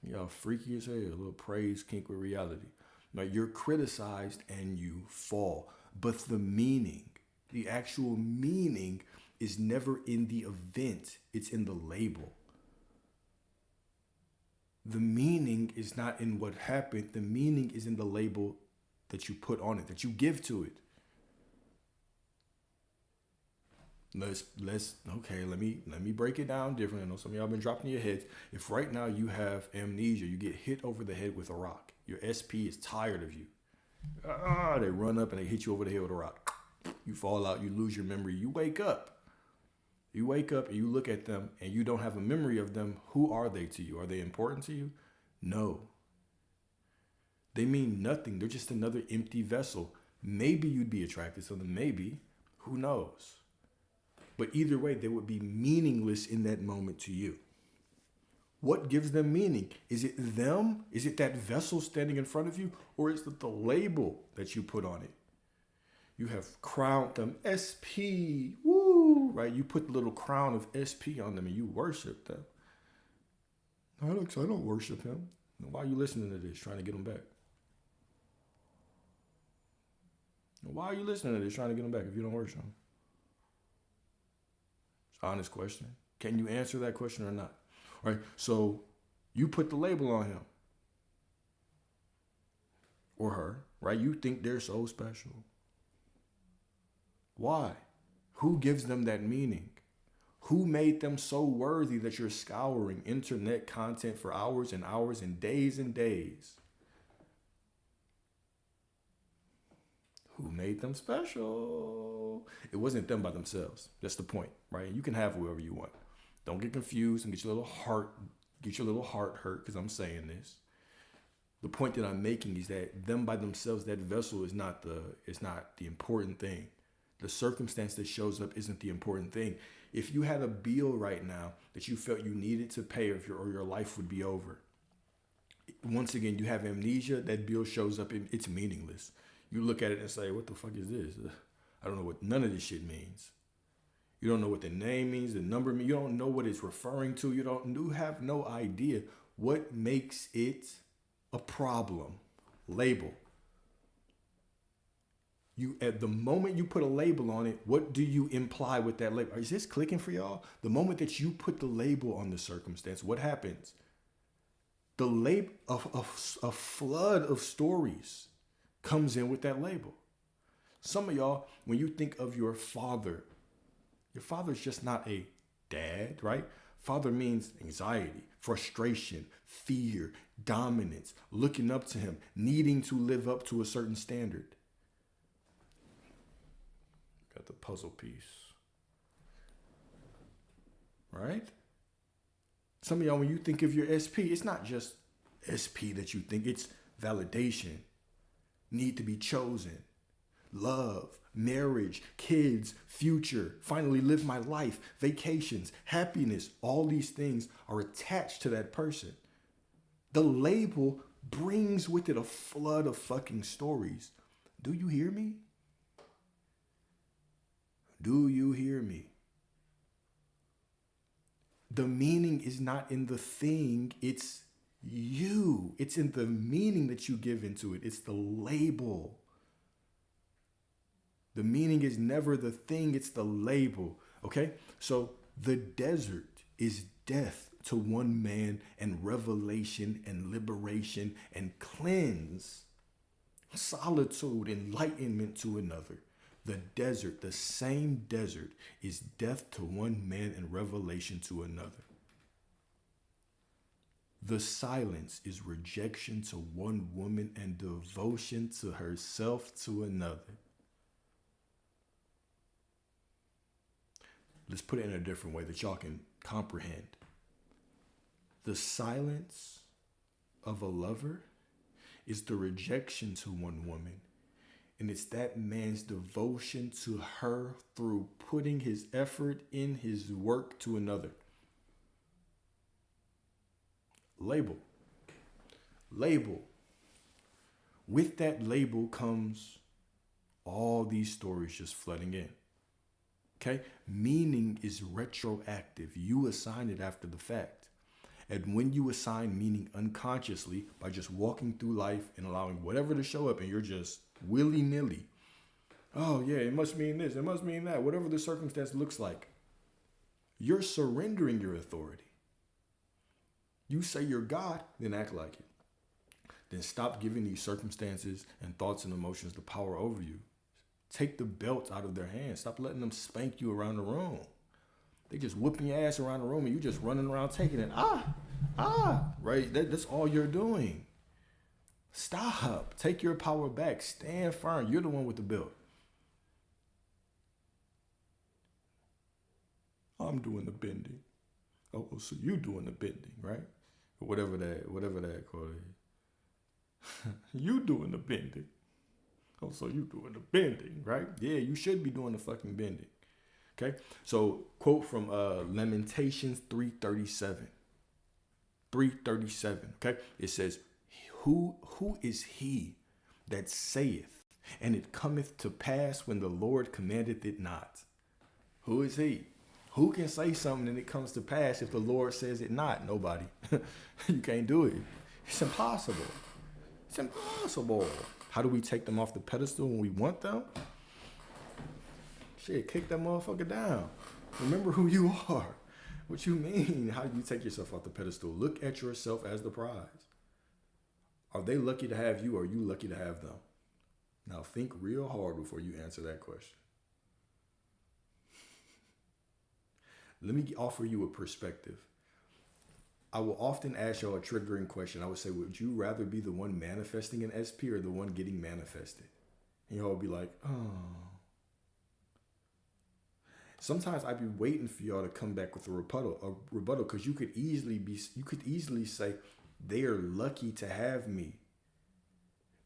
Y'all freaky as hell, a little praise kink with reality. Now you're criticized and you fall. But the actual meaning is never in the event. It's in the label. The meaning is not in what happened. The meaning is in the label that you put on it, that you give to it. Let me break it down different. I know some of y'all been dropping your heads. If right now you have amnesia, you get hit over the head with a rock. Your SP is tired of you. They run up and they hit you over the head with a rock. You fall out, you lose your memory. You wake up. And you look at them and you don't have a memory of them. Who are they to you? Are they important to you? No. They mean nothing. They're just another empty vessel. Maybe you'd be attracted to them. Maybe. Who knows? But either way, they would be meaningless in that moment to you. What gives them meaning? Is it them? Is it that vessel standing in front of you? Or is it the label that you put on it? You have crowned them SP. Woo! Right? You put the little crown of SP on them and you worship them. Alex, I don't worship him. Why are you listening to this? Trying to get him back. Why are you listening to this? Trying to get him back if you don't worship him? It's an honest question. Can you answer that question or not? All right. So you put the label on him or her, right? You think they're so special. Why? Who gives them that meaning? Who made them so worthy that you're scouring internet content for hours and hours and days and days? Who made them special? It wasn't them by themselves. That's the point, right? You can have whoever you want. Don't get confused and get your little heart hurt because I'm saying this. The point that I'm making is that them by themselves, that vessel is not the important thing. The circumstance that shows up isn't the important thing. If you had a bill right now that you felt you needed to pay or your life would be over, once again, you have amnesia. That bill shows up and it's meaningless. You look at it and say, what the fuck is this? I don't know what none of this shit means. You don't know what the name means, the number means. You don't know what it's referring to. You have no idea what makes it a problem. Label. You, at the moment you put a label on it, what do you imply with that label? Is this clicking for y'all? The moment that you put the label on the circumstance, what happens? The label of a flood of stories comes in with that label. Some of y'all, when you think of your father's just not a dad, right? Father means anxiety, frustration, fear, dominance, looking up to him, needing to live up to a certain standard. Got the puzzle piece. Right? Some of y'all, when you think of your SP, it's not just SP that you think. It's validation, need to be chosen, love, marriage, kids, future, finally live my life, vacations, happiness. All these things are attached to that person. The label brings with it a flood of fucking stories. Do you hear me? Do you hear me? The meaning is not in the thing, it's you. It's in the meaning that you give into it. It's the label. The meaning is never the thing, it's the label. Okay? So the desert is death to one man and revelation and liberation and cleanse, solitude, enlightenment to another. The desert, the same desert, is death to one man and revelation to another. The silence is rejection to one woman and devotion to herself to another. Let's put it in a different way that y'all can comprehend. The silence of a lover is the rejection to one woman. And it's that man's devotion to her through putting his effort in his work to another. Label. Label. With that label comes all these stories just flooding in. Okay? Meaning is retroactive. You assign it after the fact. And when you assign meaning unconsciously by just walking through life and allowing whatever to show up and you're just willy-nilly. Oh yeah, it must mean this, it must mean that, whatever the circumstance looks like. You're surrendering your authority. You say you're God, then act like it. Then stop giving these circumstances and thoughts and emotions the power over you. Take the belt out of their hands. Stop letting them spank you around the room. They just whooping your ass around the room and you just running around taking it. Right? That's all you're doing. Stop. Take your power back. Stand firm. You're the one with the belt. I'm doing the bending. Oh, so you doing the bending, right? Or whatever that quote is. You doing the bending. Oh, so you doing the bending, right? Yeah, you should be doing the fucking bending. Okay? So, quote from Lamentations 3:37. 3:37. Okay? It says, Who is he that saith, and it cometh to pass when the Lord commandeth it not? Who is he? Who can say something and it comes to pass if the Lord says it not? Nobody. You can't do it. It's impossible. It's impossible. How do we take them off the pedestal when we want them? Shit, kick that motherfucker down. Remember who you are. What you mean? How do you take yourself off the pedestal? Look at yourself as the prize. Are they lucky to have you or are you lucky to have them? Now think real hard before you answer that question. Let me offer you a perspective. I will often ask y'all a triggering question. I would say, would you rather be the one manifesting an SP or the one getting manifested? And y'all will be like, oh. Sometimes I'd be waiting for y'all to come back with a rebuttal because you could easily say they are lucky to have me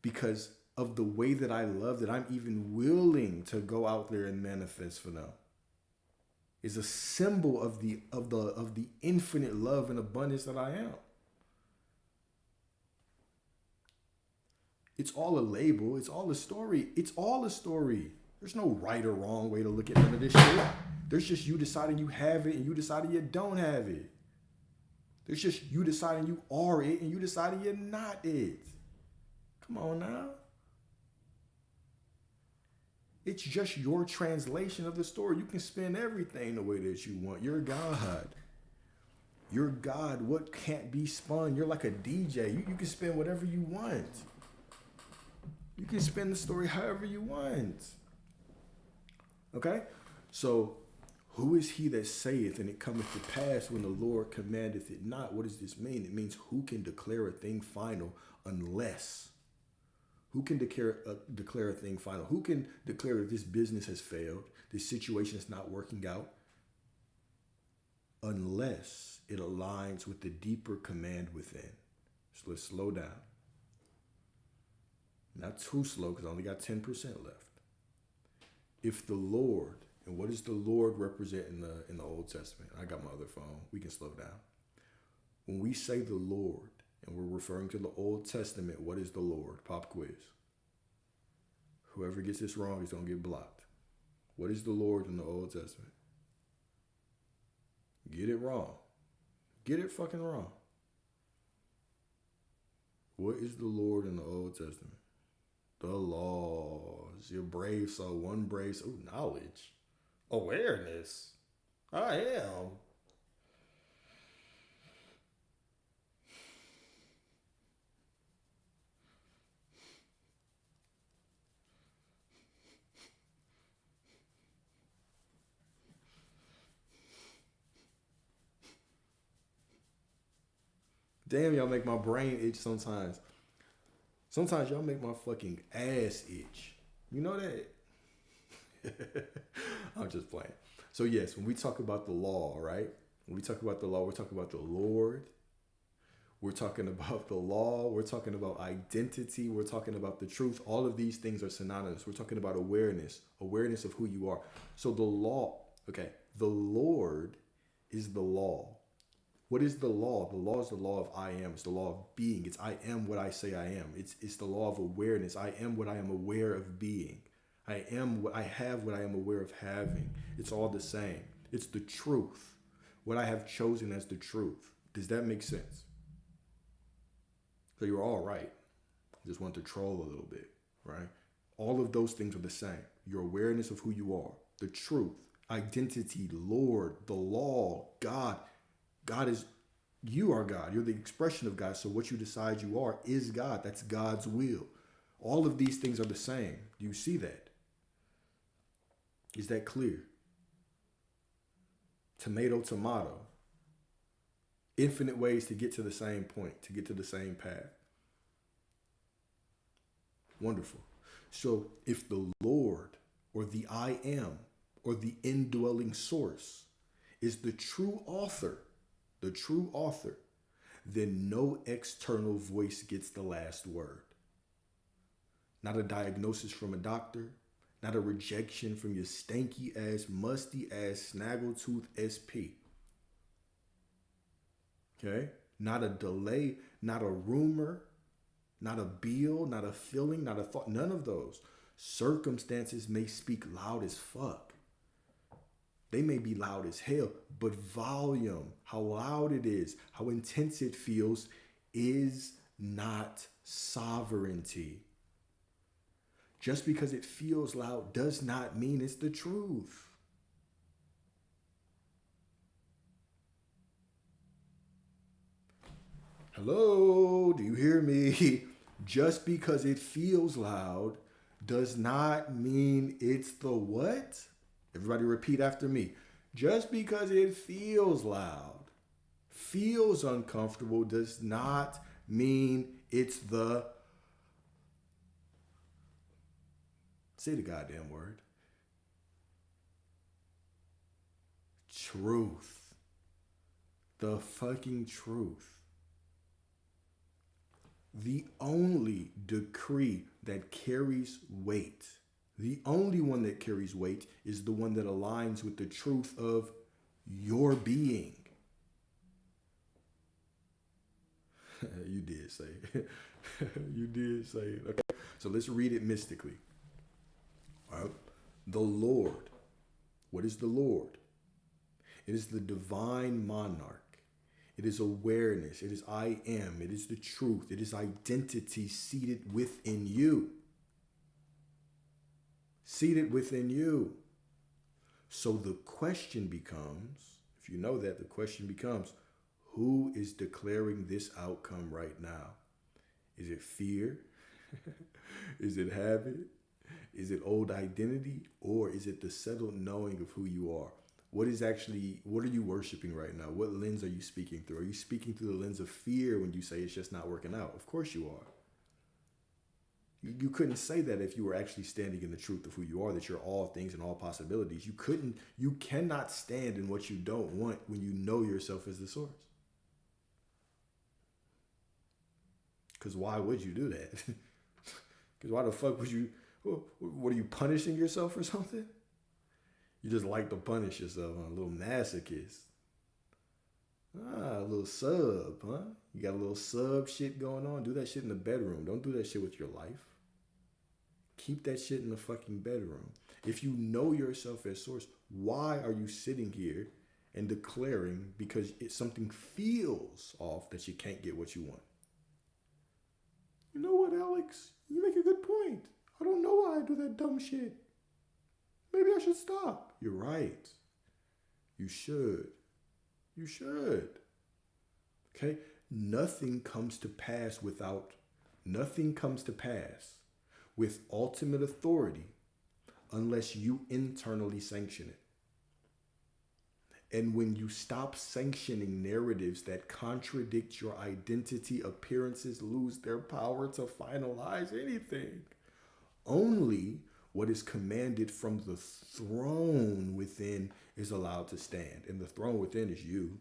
because of the way that I love that I'm even willing to go out there and manifest for them. Is a symbol of the infinite love and abundance that I am. It's all a label. It's all a story. It's all a story. There's no right or wrong way to look at none of this shit. There's just you deciding you have it and you deciding you don't have it. There's just you deciding you are it and you deciding you're not it. Come on now. It's just your translation of the story. You can spin everything the way that you want. You're God. You're God. What can't be spun? You're like a DJ. You can spin whatever you want. You can spin the story however you want. Okay? So, who is he that saith, and it cometh to pass when the Lord commandeth it not? What does this mean? It means who can declare a thing final unless? Who can declare a thing final? Who can declare that this business has failed, this situation is not working out, unless it aligns with the deeper command within? So let's slow down. Not too slow, because I only got 10% left. If the Lord, and what does the Lord represent in the Old Testament? I got my other phone. We can slow down. When we say the Lord, and we're referring to the Old Testament, what is the Lord? Pop quiz. Whoever gets this wrong is going to get blocked. What is the Lord in the Old Testament? Get it wrong. Get it fucking wrong. What is the Lord in the Old Testament? The laws. You're brave soul. One brave soul. Knowledge. Awareness. I am. Damn, y'all make my brain itch sometimes. Sometimes y'all make my fucking ass itch. You know that? I'm just playing. So yes, when we talk about the law, right? When we talk about the law, we're talking about the Lord. We're talking about the law. We're talking about identity. We're talking about the truth. All of these things are synonymous. We're talking about awareness of who you are. So the law, okay, the Lord is the law. What is the law? The law is the law of I am. It's the law of being. It's I am what I say I am. It's the law of awareness. I am what I am aware of being. I am what I have, what I am aware of having. It's all the same. It's the truth. What I have chosen as the truth. Does that make sense? So you're all right. Just want to troll a little bit, right? All of those things are the same. Your awareness of who you are, the truth, identity, Lord, the law, God. God is, you are God. You're the expression of God. So what you decide you are is God. That's God's will. All of these things are the same. Do you see that? Is that clear? Tomato, tomato. Infinite ways to get to the same point, to get to the same path. Wonderful. So if the Lord or the I am or the indwelling source is the true author, then no external voice gets the last word. Not a diagnosis from a doctor, not a rejection from your stanky ass, musty ass, snaggletooth SP. Okay? Not a delay, not a rumor, not a bill, not a feeling, not a thought, none of those. Circumstances may speak loud as fuck. They may be loud as hell, but volume, how loud it is, how intense it feels, is not sovereignty. Just because it feels loud does not mean it's the truth. Hello, do you hear me? Just because it feels loud does not mean it's the what? Everybody repeat after me. Just because it feels loud, feels uncomfortable, does not mean it's the... Say the goddamn word. Truth. The fucking truth. The only decree that carries weight, the only one that carries weight, is the one that aligns with the truth of your being. You did say it. You did say it. Okay. So let's read it mystically. All right. The Lord. What is the Lord? It is the divine monarch. It is awareness. It is I am. It is the truth. It is identity seated within you. Seated within you. So the question becomes, if you know that, the question becomes, who is declaring this outcome right now? Is it fear? Is it habit? Is it old identity? Or is it the settled knowing of who you are? What are you worshiping right now? What lens are you speaking through? Are you speaking through the lens of fear when you say it's just not working out? Of course you are. You couldn't say that if you were actually standing in the truth of who you are, that you're all things and all possibilities. You cannot stand in what you don't want when you know yourself as the source. Because why would you do that? Because why the fuck would you, what are you punishing yourself or something? You just like to punish yourself, huh? A little masochist. A little sub, huh? You got a little sub shit going on? Do that shit in the bedroom. Don't do that shit with your life. Keep that shit in the fucking bedroom. If you know yourself as source, why are you sitting here and declaring because something feels off that you can't get what you want? You know what, Alex? You make a good point. I don't know why I do that dumb shit. Maybe I should stop. You're right. You should. You should. Okay? Nothing comes to pass with ultimate authority unless you internally sanction it. And when you stop sanctioning narratives that contradict your identity, appearances lose their power to finalize anything. Only what is commanded from the throne within is allowed to stand. And the throne within is you.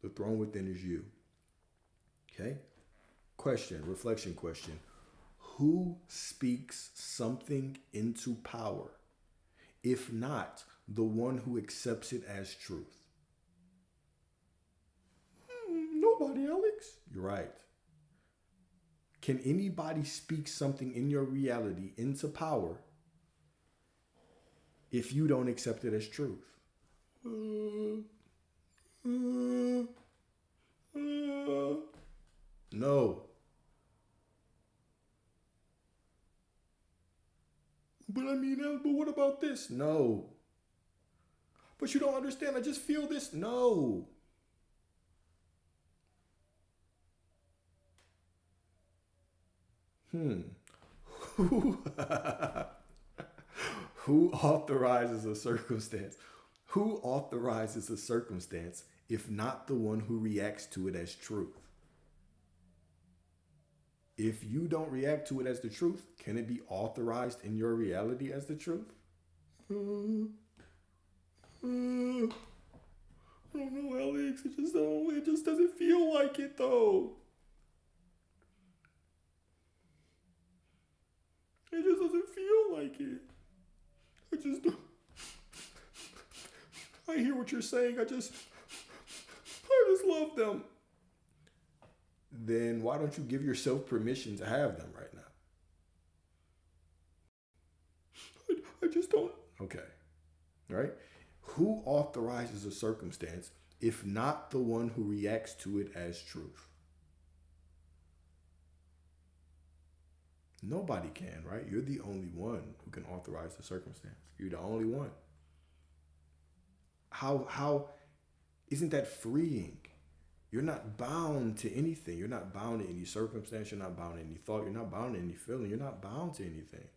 The throne within is you. Okay? Reflection question. Who speaks something into power, if not the one who accepts it as truth? Nobody, Alex. You're right. Can anybody speak something in your reality into power if you don't accept it as truth? No. But what about this? No. But you don't understand. I just feel this. No. Who authorizes a circumstance? Who authorizes a circumstance if not the one who reacts to it as truth? If you don't react to it as the truth, can it be authorized in your reality as the truth? I don't know, Alex. It just doesn't feel like it though. It just doesn't feel like it. I just don't. I hear what you're saying. I just love them. Then why don't you give yourself permission to have them right now? I just don't. Okay. Right? Who authorizes a circumstance if not the one who reacts to it as truth? Nobody can, right? You're the only one who can authorize the circumstance. You're the only one. How isn't that freeing? You're not bound to anything. You're not bound to any circumstance. You're not bound to any thought. You're not bound to any feeling. You're not bound to anything.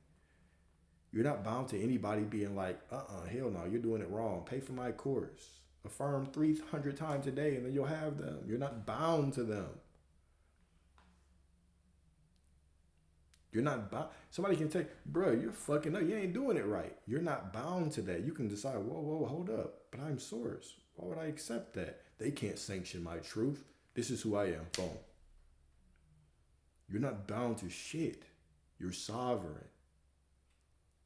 You're not bound to anybody being like, hell no, you're doing it wrong. Pay for my course. Affirm 300 times a day and then you'll have them. You're not bound to them. You're not bound. Somebody can take, bro, you're fucking up. You ain't doing it right. You're not bound to that. You can decide, whoa, hold up. But I'm source. Why would I accept that? They can't sanction my truth. This is who I am. Boom. You're not bound to shit. You're sovereign.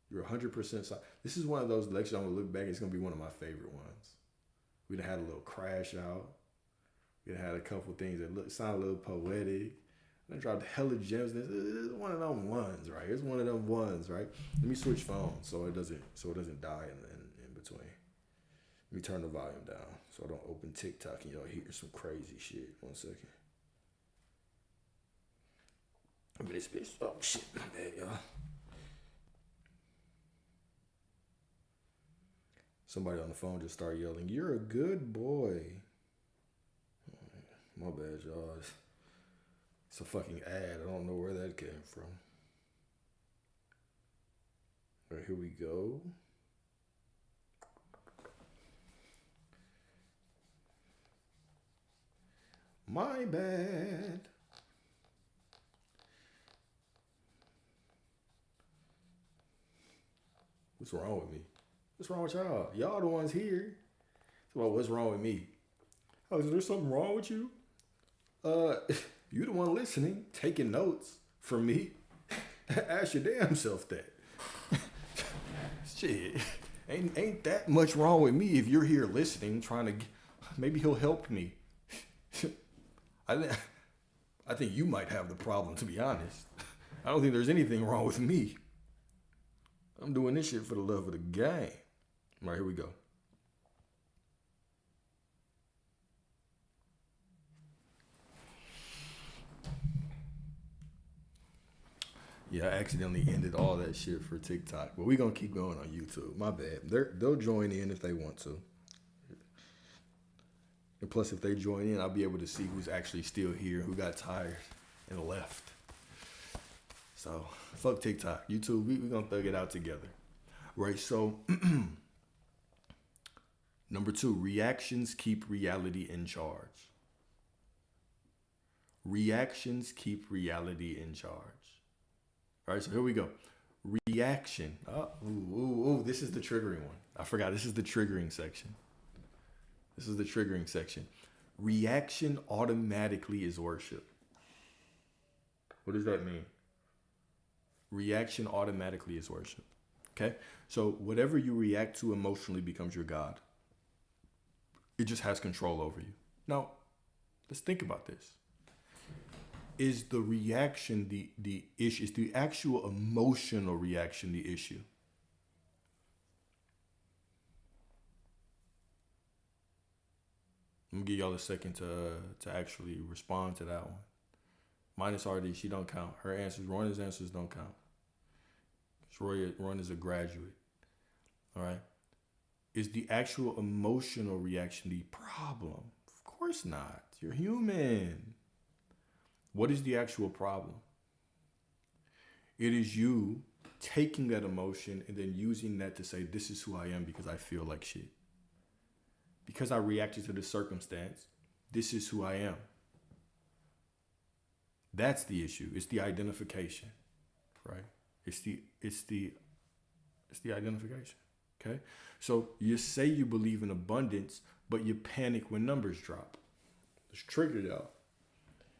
You're 100% sovereign. This is one of those lectures I'm going to look back. It's going to be one of my favorite ones. We'd have had a little crash out. We'd have had a couple things that sound a little poetic. I dropped hella gems. It's one of them ones, right? It's one of them ones, right? Let me switch phones so it doesn't die in between. Let me turn the volume down so I don't open TikTok and y'all hear some crazy shit. 1 second. I mean, this bitch. Oh shit, my bad, y'all. Somebody on the phone just started yelling, "You're a good boy." My bad, y'all. It's a fucking ad. I don't know where that came from. All right, here we go. My bad. What's wrong with me? What's wrong with y'all? Y'all the ones here. So what's wrong with me? Oh, is there something wrong with you? You the one listening, taking notes from me. Ask your damn self that. Shit, ain't that much wrong with me if you're here listening, trying to. Maybe he'll help me. I think you might have the problem, to be honest. I don't think there's anything wrong with me. I'm doing this shit for the love of the game. All right, here we go. Yeah, I accidentally ended all that shit for TikTok. But we're going to keep going on YouTube. My bad. They'll join in if they want to. And plus, if they join in, I'll be able to see who's actually still here, who got tired and left. So, fuck TikTok. YouTube, we're going to thug it out together. Right, so, number 2, reactions keep reality in charge. Reactions keep reality in charge. All right, so here we go. Reaction. This is the triggering one. I forgot, this is the triggering section. Reaction automatically is worship. What does that mean? Reaction automatically is worship. Okay? So whatever you react to emotionally becomes your God. It just has control over you. Now, let's think about this. Is the reaction the issue? Is the actual emotional reaction the issue? I'm gonna give y'all a second to actually respond to that one. Minus RD, she don't count. Her answers, Rona's answers don't count. Rona's a graduate. All right. Is the actual emotional reaction the problem? Of course not. You're human. What is the actual problem? It is you taking that emotion and then using that to say, this is who I am because I feel like shit. Because I reacted to the circumstance, this is who I am. That's the issue. It's the identification, right? It's the identification. Okay? So you say you believe in abundance, but you panic when numbers drop. It's triggered out.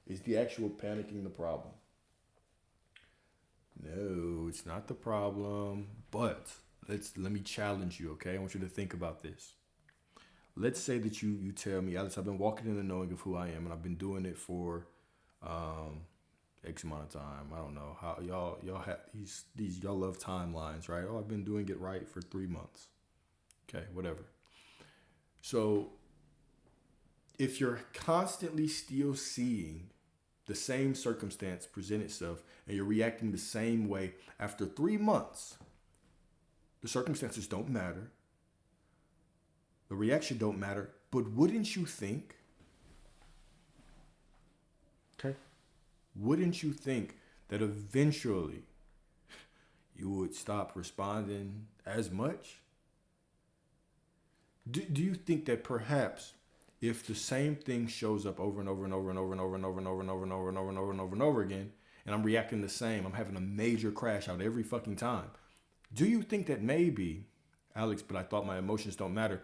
Is the actual panicking the problem? No, it's not the problem. But let me challenge you, okay? I want you to think about this. Let's say that you tell me, Alex, I've been walking in the knowing of who I am, and I've been doing it for X amount of time. I don't know how y'all have these y'all love timelines, right? Oh, I've been doing it right for 3 months. Okay, whatever. So if you're constantly still seeing the same circumstance present itself and you're reacting the same way after 3 months, the circumstances don't matter. The reaction don't matter. But wouldn't you think, okay, wouldn't you think that eventually you would stop responding as much? Do you think that perhaps if the same thing shows up over and over and over and over and over and over and over and over and over and over and over and over and over again, and I'm reacting the same, I'm having a major crash out every fucking time, do you think that maybe, Alex, but I thought my emotions don't matter,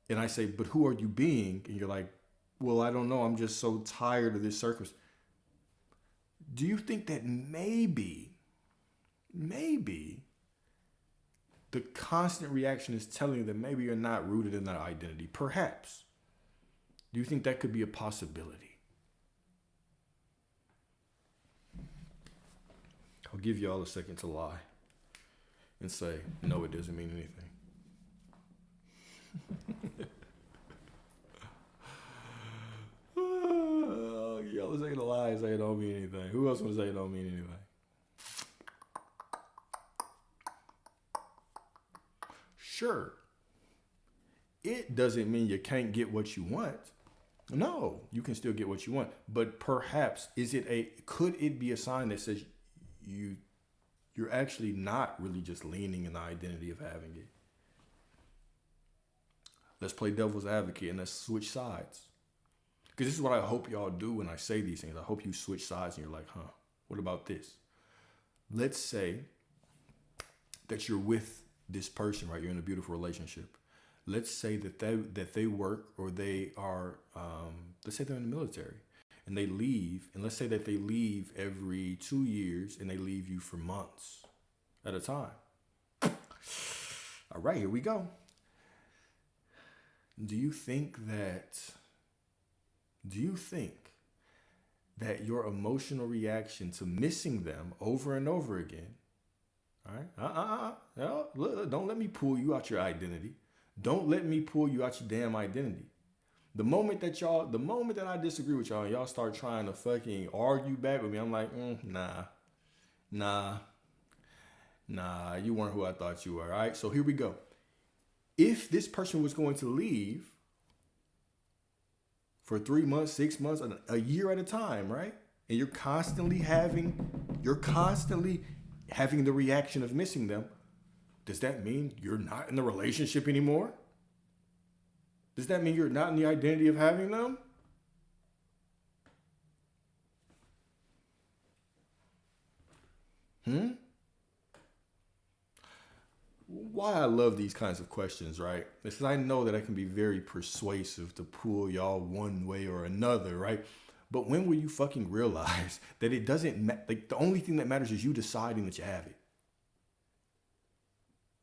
and I say, but who are you being? And you're like, well, I don't know, I'm just so tired of this circumstance. Do you think that maybe the constant reaction is telling you that maybe you're not rooted in that identity? Perhaps. Do you think that could be a possibility? I'll give y'all a second to lie and say, no, it doesn't mean anything. Y'all say the lie and say it don't mean anything. Who else want to say it don't mean anything? Sure. It doesn't mean you can't get what you want. No, you can still get what you want. But perhaps could it be a sign that says you're actually not really just leaning in the identity of having it? Let's play devil's advocate and let's switch sides. Because this is what I hope y'all do when I say these things. I hope you switch sides and you're like, what about this? Let's say that you're with this person, right? You're in a beautiful relationship. Let's say that they work or they are, let's say they're in the military and they leave. And let's say that they leave every 2 years and they leave you for months at a time. All right, here we go. Do you think that your emotional reaction to missing them over and over again, all right? No, look, don't let me pull you out your identity. Don't let me pull you out your damn identity. The moment that I disagree with y'all and y'all start trying to fucking argue back with me, I'm like, nah, you weren't who I thought you were, all right? So here we go. If this person was going to leave for 3 months, 6 months, a year at a time, right? And you're constantly having the reaction of missing them, does that mean you're not in the relationship anymore? Does that mean you're not in the identity of having them? Why I love these kinds of questions, right? It's because I know that I can be very persuasive to pull y'all one way or another, right? But when will you fucking realize that it doesn't like the only thing that matters is you deciding that you have it?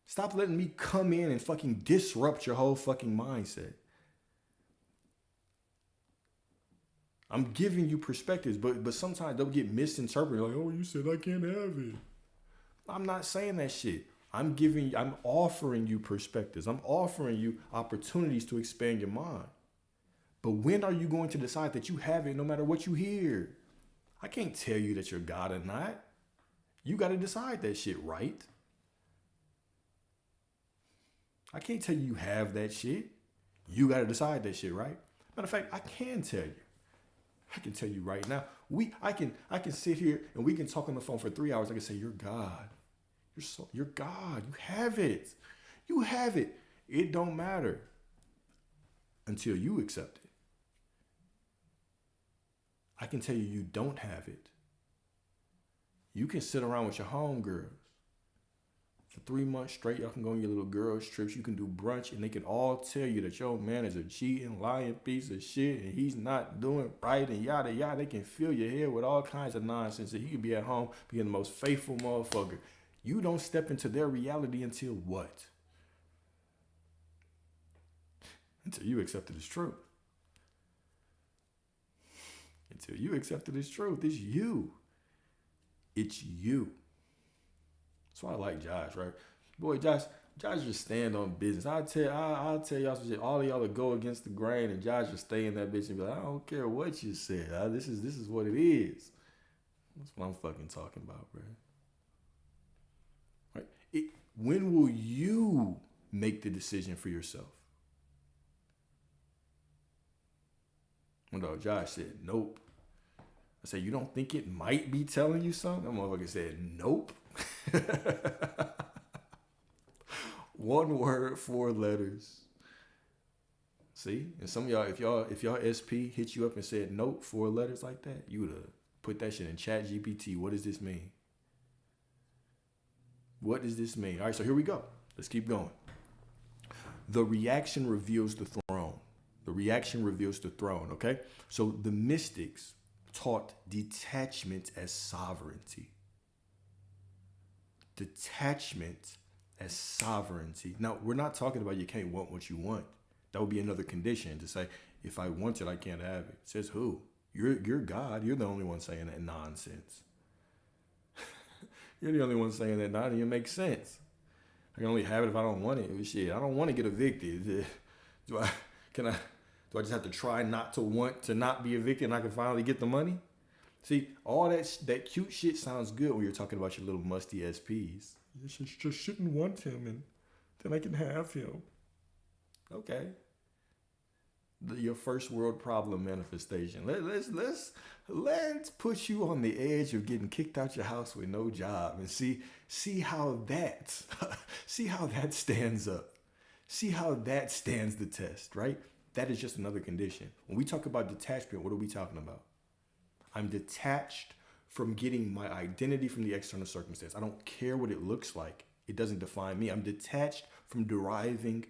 Stop letting me come in and fucking disrupt your whole fucking mindset. I'm giving you perspectives, but sometimes they'll get misinterpreted. Like, oh, you said I can't have it. I'm not saying that shit. I'm offering you perspectives. I'm offering you opportunities to expand your mind. But when are you going to decide that you have it no matter what you hear? I can't tell you that you're God or not. You got to decide that shit, right? I can't tell you have that shit. You got to decide that shit, right? Matter of fact, I can tell you. I can tell you right now. I can sit here and we can talk on the phone for 3 hours. I can say, you're God. You're God. You have it. You have it. It don't matter until you accept it. I can tell you you don't have it. You can sit around with your homegirls for 3 months straight. Y'all can go on your little girls trips. You can do brunch and they can all tell you that your man is a cheating, lying piece of shit and he's not doing right and yada yada. They can fill your head with all kinds of nonsense and he could be at home being the most faithful motherfucker. You don't step into their reality until what? Until you accept it as truth. Until you accept it as truth. It's you. It's you. That's why I like Josh, right? Boy, Josh just stand on business. I'll tell y'all some shit. All of y'all will go against the grain and Josh will stay in that bitch and be like, I don't care what you said. This is what it is. That's what I'm fucking talking about, bro. Right? When will you make the decision for yourself? Well, no, Josh said, nope. I said, you don't think it might be telling you something? That motherfucker said, nope. 1 word, 4 letters. See? And some of y'all, if y'all SP hit you up and said nope, 4 letters like that, you would have put that shit in Chat GPT. What does this mean? What does this mean? All right, so here we go. Let's keep going. The reaction reveals the throne. The reaction reveals the throne, okay? So the mystics taught detachment as sovereignty. Detachment as sovereignty. Now, we're not talking about you can't want what you want. That would be another condition to say, if I want it, I can't have it. Says who? You're God. You're the only one saying that nonsense. You're the only one saying that now, and it makes sense. I can only have it if I don't want it. Shit, I don't want to get evicted. Do I? Can I? Do I just have to try not to want to not be evicted and I can finally get the money? See, all that cute shit sounds good when you're talking about your little musty SPs. You just shouldn't want him, and then I can have him. Okay. Your first world problem manifestation. Let's put you on the edge of getting kicked out your house with no job and see how that stands up. See how that stands the test, right? That is just another condition. When we talk about detachment, what are we talking about? I'm detached from getting my identity from the external circumstance. I don't care what it looks like. It doesn't define me. I'm detached from deriving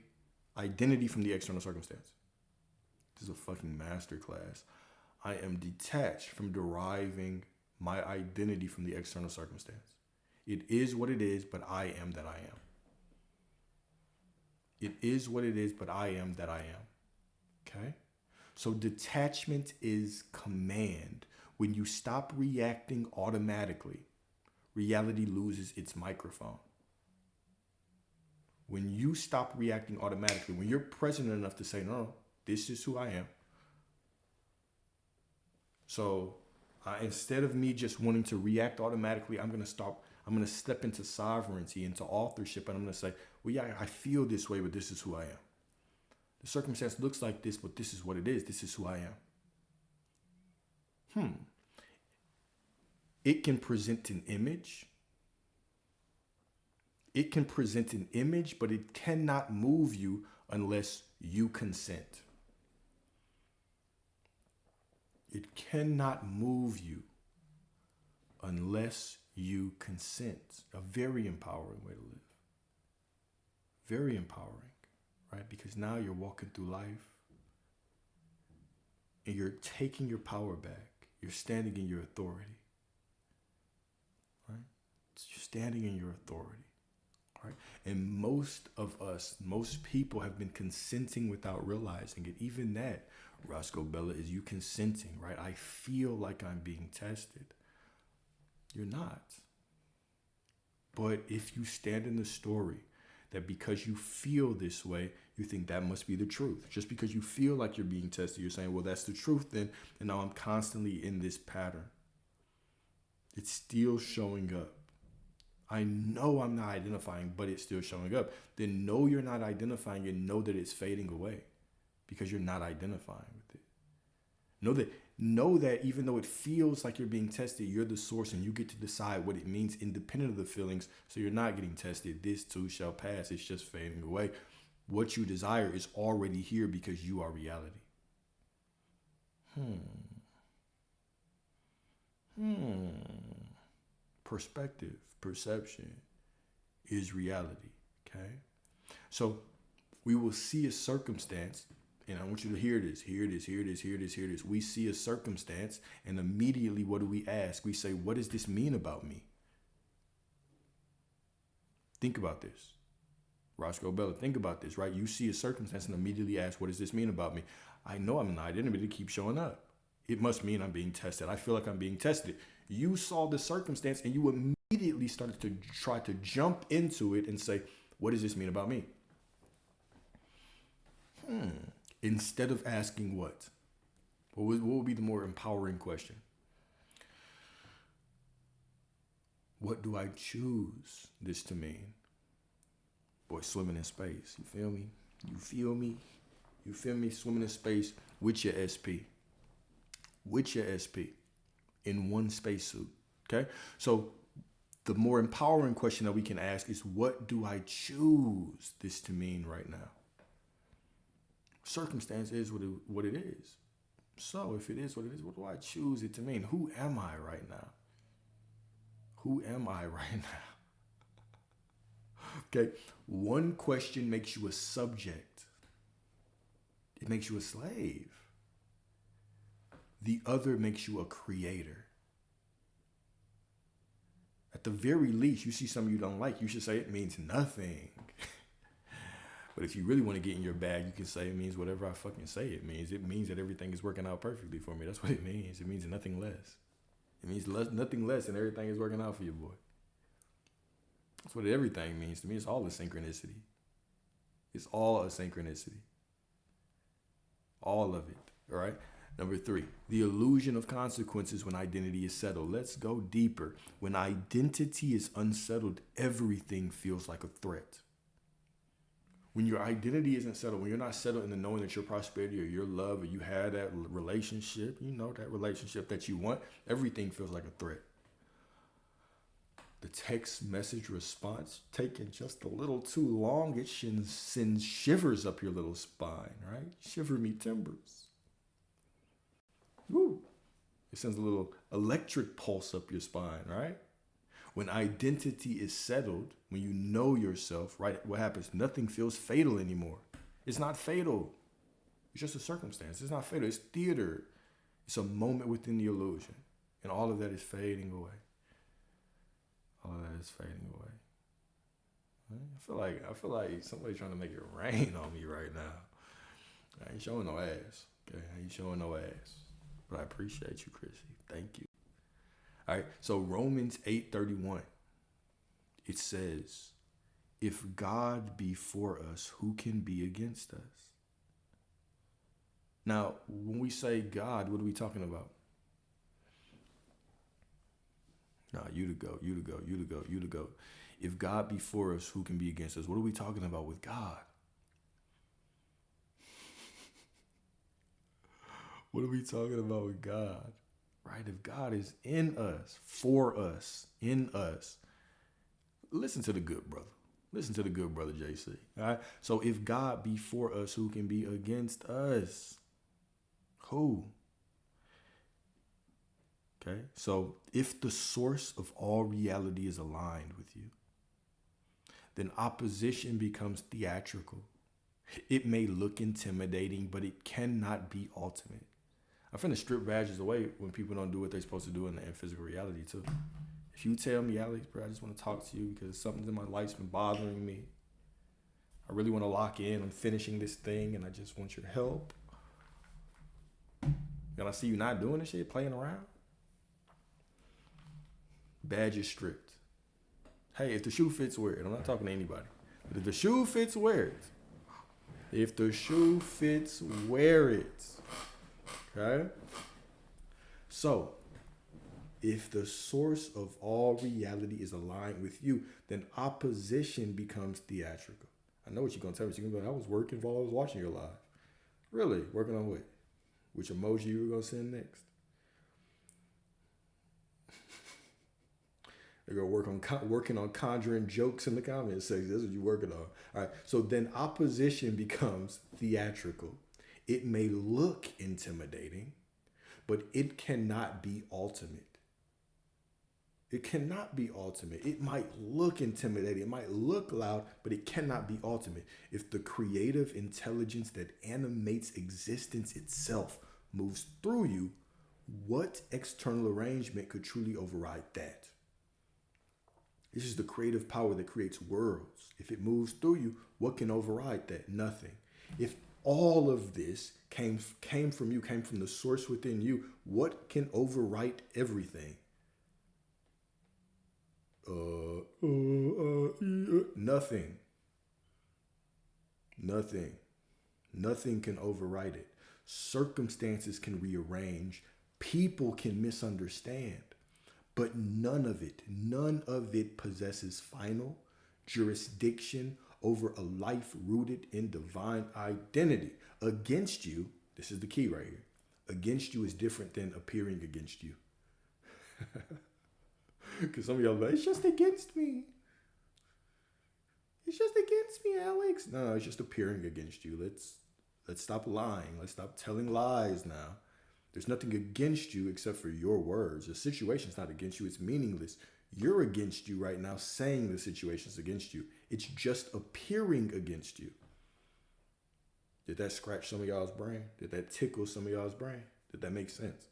identity from the external circumstance. This is a fucking masterclass. I am detached from deriving my identity from the external circumstance. It is what it is, but I am that I am. It is what it is, but I am that I am. Okay? So detachment is command. When you stop reacting automatically, reality loses its microphone. When you stop reacting automatically, when you're present enough to say, no, this is who I am. So instead of me just wanting to react automatically, I'm going to step into sovereignty, into authorship, and I'm going to say, well, yeah, I feel this way, but this is who I am. The circumstance looks like this, but this is what it is. This is who I am. It can present an image. It can present an image, but it cannot move you unless you consent. It cannot move you unless you consent. A very empowering way to live. Very empowering, right? Because now you're walking through life and you're taking your power back. You're standing in your authority, right? You're standing in your authority, right? And most of us, most people have been consenting without realizing it. Even that, Roscoe Bella, is you consenting, right? I feel like I'm being tested. You're not. But if you stand in the story that because you feel this way, you think that must be the truth. Just because you feel like you're being tested, you're saying, well, that's the truth then, and now I'm constantly in this pattern. It's still showing up. I know I'm not identifying, but it's still showing up. Then know you're not identifying and know that it's fading away because you're not identifying with it. Know that even though it feels like you're being tested, you're the source and you get to decide what it means independent of the feelings. So you're not getting tested. This too shall pass. It's just fading away. What you desire is already here because you are reality. Perspective, perception is reality. Okay? So we will see a circumstance. And I want you to hear this, hear this, hear this, hear this, hear this. We see a circumstance, and immediately what do we ask? We say, what does this mean about me? Think about this. Roscoe Bella, think about this, right? You see a circumstance and immediately ask, what does this mean about me? I know I'm an identity that keeps showing up. It must mean I'm being tested. I feel like I'm being tested. You saw the circumstance and you immediately started to try to jump into it and say, what does this mean about me? Instead of asking what? What would be the more empowering question? What do I choose this to mean? Boy, swimming in space. You feel me? You feel me? You feel me? Swimming in space with your SP. With your SP. In one spacesuit. Okay? So the more empowering question that we can ask is, what do I choose this to mean right now? Circumstance is what it is. So if it is what it is, what do I choose it to mean? Who am I right now? Who am I right now? Okay, one question makes you a subject. It makes you a slave. The other makes you a creator. At the very least, you see something you don't like, you should say it means nothing. But if you really want to get in your bag, you can say it means whatever I fucking say it means. It means that everything is working out perfectly for me. That's what it means. It means nothing less. It means nothing less than everything is working out for you, boy. That's what everything means to me. It's all a synchronicity. It's all a synchronicity. All of it. All right. Number 3, the illusion of consequences when identity is settled. Let's go deeper. When identity is unsettled, everything feels like a threat. When your identity isn't settled, when you're not settled in the knowing that your prosperity or your love or you had that relationship, that relationship that you want, everything feels like a threat. The text message response taking just a little too long, it sends shivers up your little spine, right? Shiver me timbers. Woo. It sends a little electric pulse up your spine, right? When identity is settled, when you know yourself, right, what happens? Nothing feels fatal anymore. It's not fatal. It's just a circumstance. It's not fatal. It's theater. It's a moment within the illusion. And all of that is fading away. All of that is fading away. I feel like somebody's trying to make it rain on me right now. I ain't showing no ass. Okay, I ain't showing no ass. But I appreciate you, Chrissy. Thank you. All right. So Romans 8:31. It says, "If God be for us, who can be against us?" Now, when we say God, what are we talking about? Nah, you to go. If God be for us, who can be against us? What are we talking about with God? What are we talking about with God? Right? If God is in us, for us, in us, listen to the good brother. Listen to the good brother, JC. All right? So if God be for us, who can be against us? Who? Okay, so if the source of all reality is aligned with you, then opposition becomes theatrical. It may look intimidating, but it cannot be ultimate. I'm finna strip badges away when people don't do what they're supposed to do in physical reality too. If you tell me, Alex, bro, I just want to talk to you because something in my life's been bothering me. I really want to lock in on finishing this thing and I just want your help. And I see you not doing this shit, playing around. Badge is stripped. Hey, if the shoe fits, wear it. I'm not talking to anybody. But if the shoe fits, wear it. If the shoe fits, wear it. Okay? So, if the source of all reality is aligned with you, then opposition becomes theatrical. I know what you're going to tell me. You're going to be like, I was working while I was watching your live. Really? Working on what? Which emoji you were going to send next? They're going to working on conjuring jokes in the comment section. That's what you're working on. All right. So then opposition becomes theatrical. It may look intimidating, but it cannot be ultimate. It cannot be ultimate. It might look intimidating. It might look loud, but it cannot be ultimate. If the creative intelligence that animates existence itself moves through you, what external arrangement could truly override that? This is the creative power that creates worlds. If it moves through you, what can override that? Nothing. If all of this came from you, came from the source within you, what can overwrite everything? Nothing. Nothing. Nothing can overwrite it. Circumstances can rearrange. People can misunderstand. But none of it possesses final jurisdiction over a life rooted in divine identity. Against you, this is the key right here. Against you is different than appearing against you. Because some of y'all are like, it's just against me. It's just against me, Alex. No, it's just appearing against you. Let's stop lying. Let's stop telling lies now. There's nothing against you except for your words. The situation's not against you. It's meaningless. You're against you right now saying the situation's against you. It's just appearing against you. Did that scratch some of y'all's brain? Did that tickle some of y'all's brain? Did that make sense?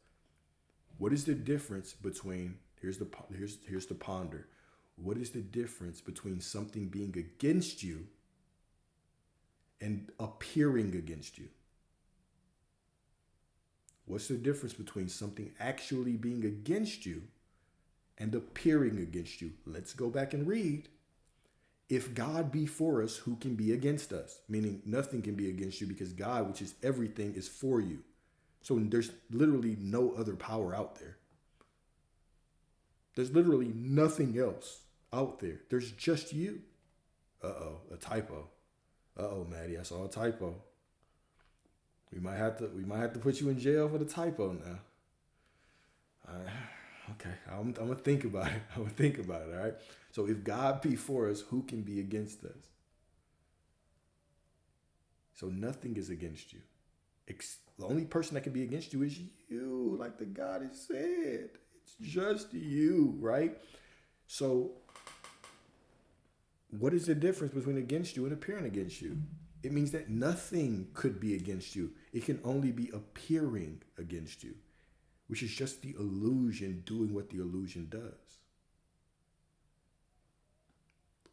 What is the difference between, here's the ponder. What is the difference between something being against you and appearing against you? What's the difference between something actually being against you and appearing against you? Let's go back and read. If God be for us, who can be against us? Meaning nothing can be against you because God, which is everything, is for you. So there's literally no other power out there. There's literally nothing else out there. There's just you. A typo. Maddie, I saw a typo. We might have to put you in jail for the typo now. Okay, I'm gonna think about it. I'm gonna think about it. All right. So if God be for us, who can be against us? So nothing is against you. The only person that can be against you is you, like the God has said. It's just you, right? So what is the difference between against you and appearing against you? It means that nothing could be against you. It can only be appearing against you, which is just the illusion doing what the illusion does.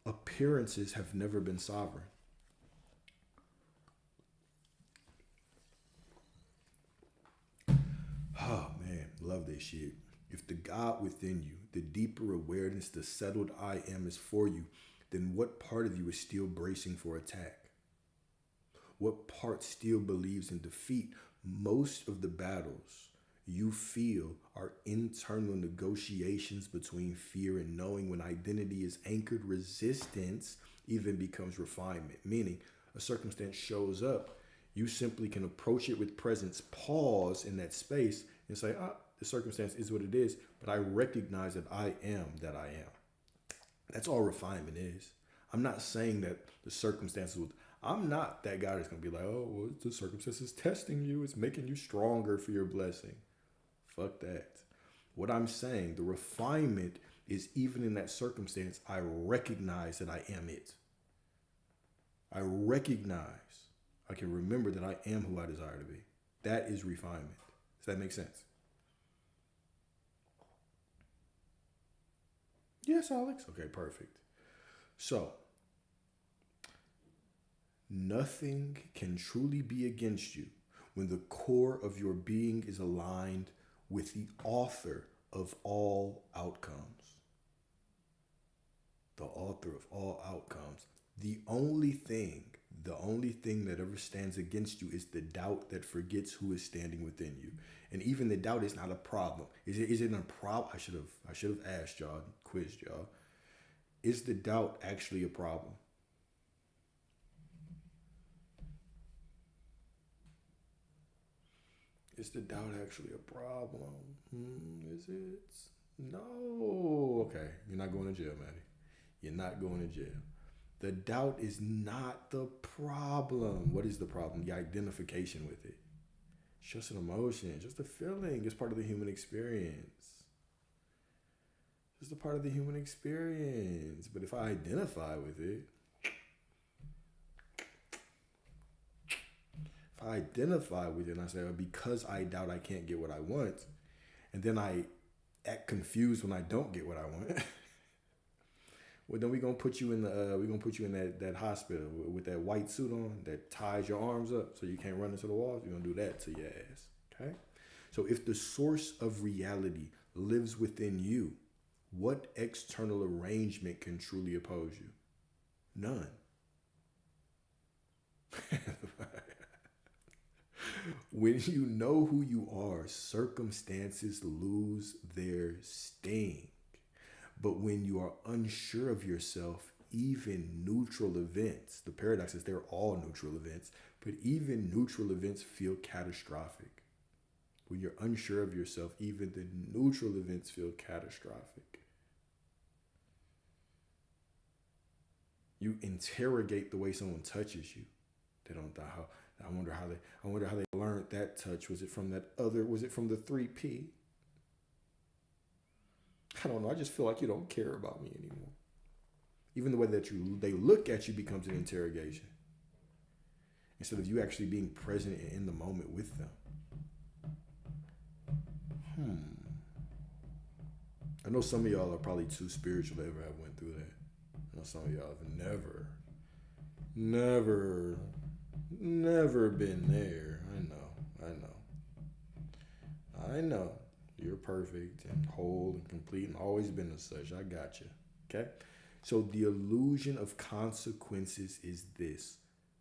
Appearances have never been sovereign. Oh man, love this shit. If the God within you, the deeper awareness, the settled I am is for you, then what part of you is still bracing for attack? What part still believes in defeat? Most of the battles you feel are internal negotiations between fear and knowing. When identity is anchored, resistance even becomes refinement. Meaning, a circumstance shows up, you simply can approach it with presence, pause in that space, and say, the circumstance is what it is, but I recognize that I am that I am. That's all refinement is. I'm not saying that the circumstances I'm not that guy that's going to be like, oh, well, the circumstance is testing you. It's making you stronger for your blessing. Fuck that. What I'm saying, the refinement is even in that circumstance, I recognize that I am it. I recognize, I can remember that I am who I desire to be. That is refinement. Does that make sense? Yes, Alex. Okay, perfect. So, nothing can truly be against you when the core of your being is aligned with the author of all outcomes. The author of all outcomes. The only thing that ever stands against you is the doubt that forgets who is standing within you. And even the doubt is not a problem. Is it a problem? I should have asked y'all, quizzed y'all. Is the doubt actually a problem? Is the doubt actually a problem? Is it? No. Okay, you're not going to jail, Maddie. You're not going to jail. The doubt is not the problem. What is the problem? The identification with it. It's just an emotion, just a feeling. It's part of the human experience. Just a part of the human experience. But if I identify with it, and I say, oh, because I doubt I can't get what I want, and then I act confused when I don't get what I want, well, then we're gonna put you in that hospital with that white suit on that ties your arms up so you can't run into the walls. We're gonna do that to your ass. Okay? So if the source of reality lives within you, what external arrangement can truly oppose you? None. When you know who you are, circumstances lose their sting. But when you are unsure of yourself, even neutral events, the paradox is they're all neutral events, but even neutral events feel catastrophic. When you're unsure of yourself, even the neutral events feel catastrophic. You interrogate the way someone touches you. They don't know how. I wonder how they learned that touch. Was it from the 3P? I don't know. I just feel like you don't care about me anymore. Even the way that they look at you becomes an interrogation. Instead of you actually being present and in the moment with them. I know some of y'all are probably too spiritual to ever have went through that. I know some of y'all have never been there. I know. You're perfect and whole and complete and always been as such. I got you. Okay? So the illusion of consequences is this.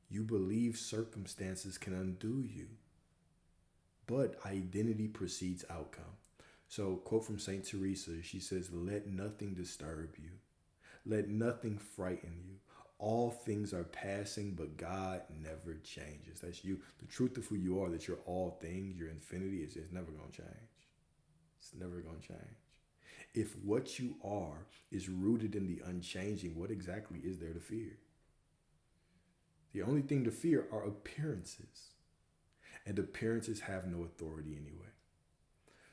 You believe circumstances can undo you, but identity precedes outcome. So, quote from St. Teresa, she says, "Let nothing disturb you. Let nothing frighten you. All things are passing, but God never changes." That's you. The truth of who you are, that you're all things, your infinity, is never going to change. It's never going to change. If what you are is rooted in the unchanging, what exactly is there to fear? The only thing to fear are appearances. And appearances have no authority anyway.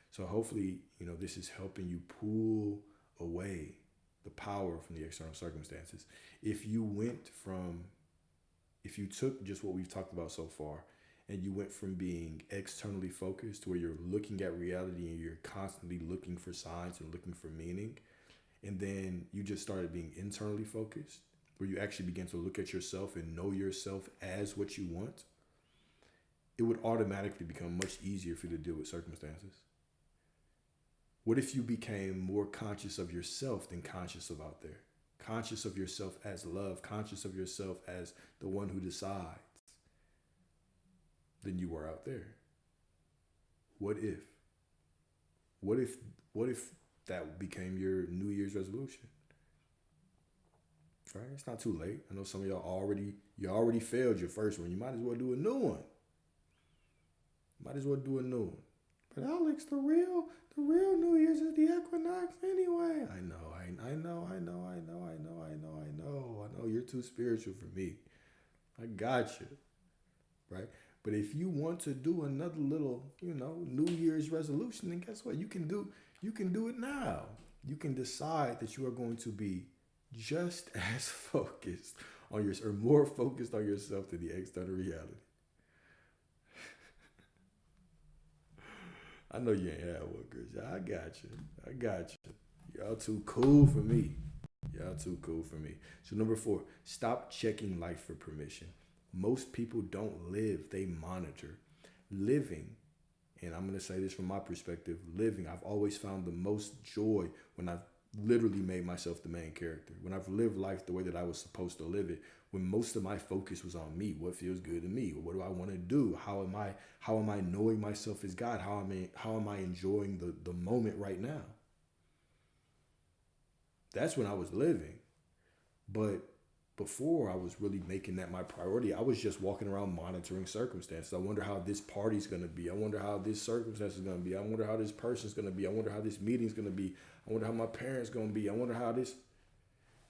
So hopefully, this is helping you pull away the power from the external circumstances. If you took just what we've talked about so far, and you went from being externally focused to where you're looking at reality and you're constantly looking for signs and looking for meaning, and then you just started being internally focused, where you actually begin to look at yourself and know yourself as what you want, it would automatically become much easier for you to deal with circumstances. What if you became more conscious of yourself than conscious of out there? Conscious of yourself as love, conscious of yourself as the one who decides, than you were out there. What if? What if that became your New Year's resolution? Right? It's not too late. I know some of y'all already failed your first one. You might as well do a new one. But Alex, the real New Year's is the equinox anyway. I know. You're too spiritual for me. I got you. Right? But if you want to do another little, New Year's resolution, then guess what? You can do it now. You can decide that you are going to be just as focused on or more focused on yourself than the external reality. I know you ain't had one, Chris. I got you. Y'all too cool for me. So number 4, stop checking life for permission. Most people don't live, they monitor. Living, and I'm going to say this from my perspective, I've always found the most joy when I've literally made myself the main character. When I've lived life the way that I was supposed to live it, when most of my focus was on me, what feels good to me, what do I want to do, how am I knowing myself as God, how am I enjoying the moment right now. That's when I was living. But before I was really making that my priority, I was just walking around monitoring circumstances. I wonder how this party's going to be. I wonder how this circumstance is going to be. I wonder how this person's going to be. I wonder how this meeting's going to be. I wonder how my parents going to be. I wonder how this...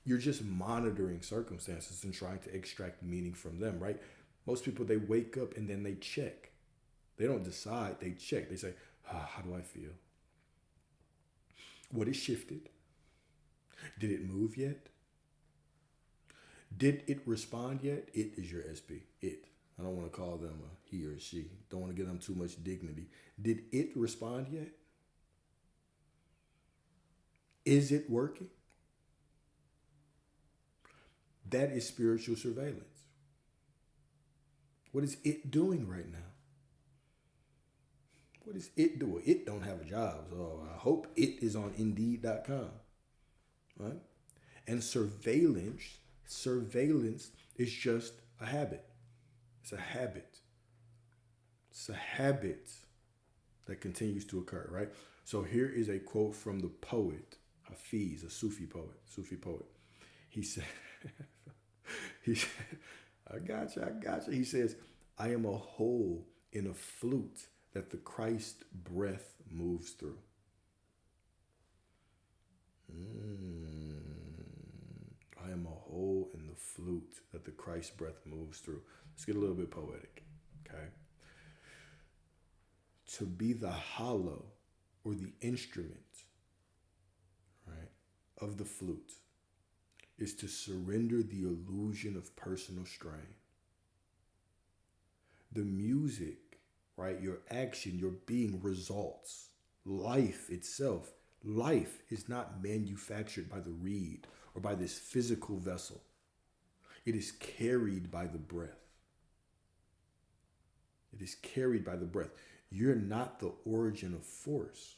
You're just monitoring circumstances and trying to extract meaning from them, right? Most people, they wake up and then they check. They don't decide, they check. They say, how do I feel? What has shifted? Did it move yet? Did it respond yet? It is your SP. It. I don't want to call them a he or she. Don't want to give them too much dignity. Did it respond yet? Is it working? That is spiritual surveillance. What is it doing right now? What is it doing? It don't have a job, so I hope it is on Indeed.com. Right? And surveillance is just a habit. It's a habit. It's a habit that continues to occur, right? So here is a quote from the poet, Hafiz, a Sufi poet. He said, I got you. He says, I am a hole in a flute that the Christ breath moves through. I am a hole in the flute that the Christ breath moves through. Let's get a little bit poetic, okay? To be the hollow or the instrument, right, of the flute is to surrender the illusion of personal strain. The music, right, your action, your being results. Life itself. Life is not manufactured by the reed or by this physical vessel. It is carried by the breath. It is carried by the breath. You're not the origin of force.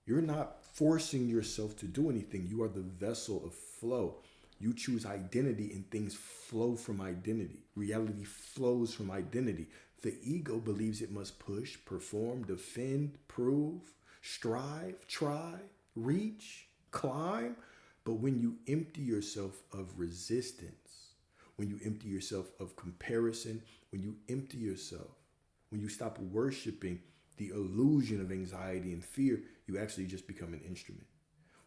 You're not forcing yourself to do anything. You are the vessel of flow. You choose identity and things flow from identity. Reality flows from identity. The ego believes it must push, perform, defend, prove, strive, try, reach, climb. But when you empty yourself of resistance, when you empty yourself of comparison, when you empty yourself, when you stop worshiping the illusion of anxiety and fear, you actually just become an instrument.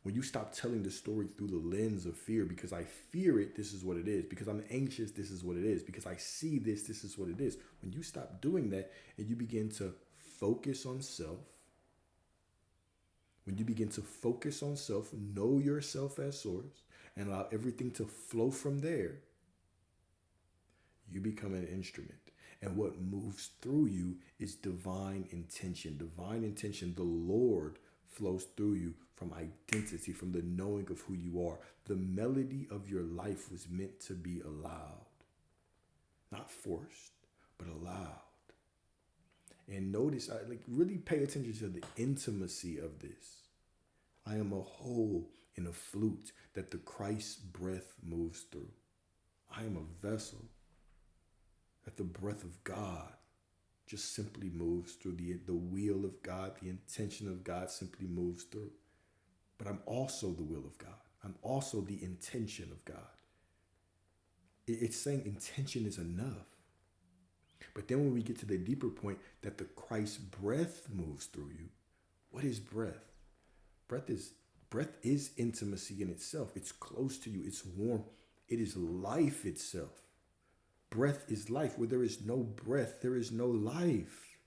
When you stop telling the story through the lens of fear, because I fear it, this is what it is. Because I'm anxious, this is what it is. Because I see this, this is what it is. When you stop doing that and you begin to focus on self, when you begin to focus on self, know yourself as source, and allow everything to flow from there, you become an instrument. And what moves through you is divine intention. Divine intention, the Lord flows through you from identity, from the knowing of who you are. The melody of your life was meant to be allowed. Not forced, but allowed. And notice, really pay attention to the intimacy of this. I am a hole in a flute that the Christ breath moves through. I am a vessel that the breath of God just simply moves through. The wheel of God, the intention of God simply moves through. But I'm also the will of God. I'm also the intention of God. It's saying intention is enough. But then when we get to the deeper point that the Christ breath moves through you, what is breath? Breath is intimacy in itself. It's close to you. It's warm. It is life itself. Breath is life. Where there is no breath, there is no life.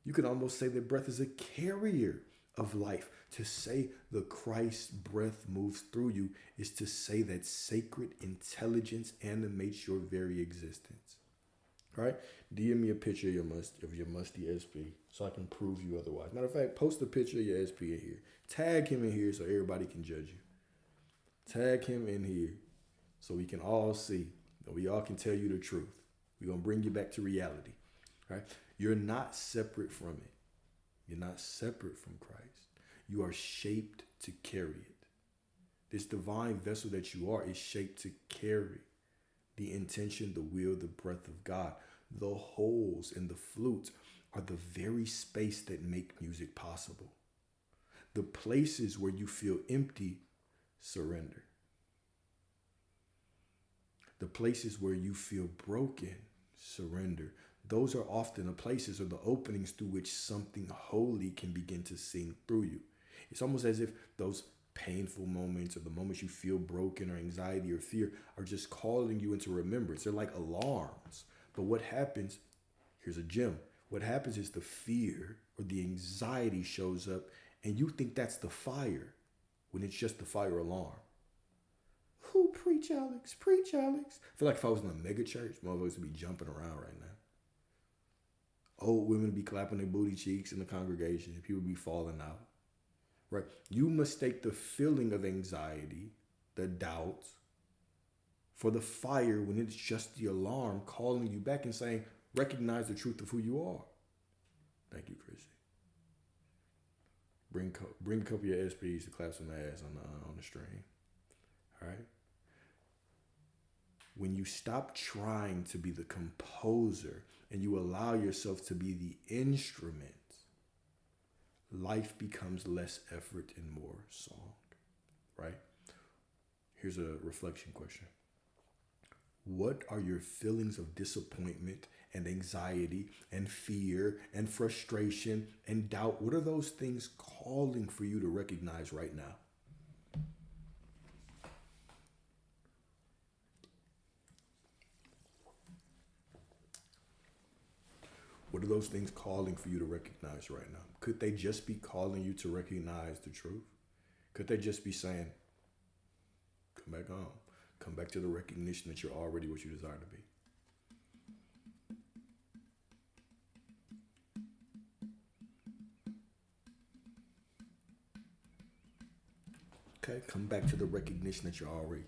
You could almost say that breath is a carrier of life. To say the Christ breath moves through you is to say that sacred intelligence animates your very existence. All right? DM me a picture of your musty SP so I can prove you otherwise. Matter of fact, post a picture of your SP in here. Tag him in here so everybody can judge you. Tag him in here so we can all see and we all can tell you the truth. We're going to bring you back to reality. All right? You're not separate from it. You're not separate from Christ. You are shaped to carry it. This divine vessel that you are is shaped to carry the intention, the will, the breath of God. The holes in the flute are the very space that make music possible. The places where you feel empty, surrender. The places where you feel broken, surrender. Those are often the places or the openings through which something holy can begin to sing through you. It's almost as if those painful moments or the moments you feel broken or anxiety or fear are just calling you into remembrance. They're like alarms. But what happens, here's a gem. What happens is the fear or the anxiety shows up and you think that's the fire when it's just the fire alarm. Who preach, Alex? Preach, Alex. I feel like if I was in a mega church, motherfuckers would be jumping around right now. Old women would be clapping their booty cheeks in the congregation. People would be falling out. Right? You mistake the feeling of anxiety, the doubt, for the fire when it's just the alarm calling you back and saying, recognize the truth of who you are. Thank you, Chrissy. Bring a couple of your SPs to clap some ass on the stream. All right? When you stop trying to be the composer and you allow yourself to be the instrument, life becomes less effort and more song, right? Here's a reflection question. What are your feelings of disappointment and anxiety and fear and frustration and doubt? What are those things calling for you to recognize right now? What are those things calling for you to recognize right now? Could they just be calling you to recognize the truth? Could they just be saying, come back home. Come back to the recognition that you're already what you desire to be. Okay, come back to the recognition that you're already.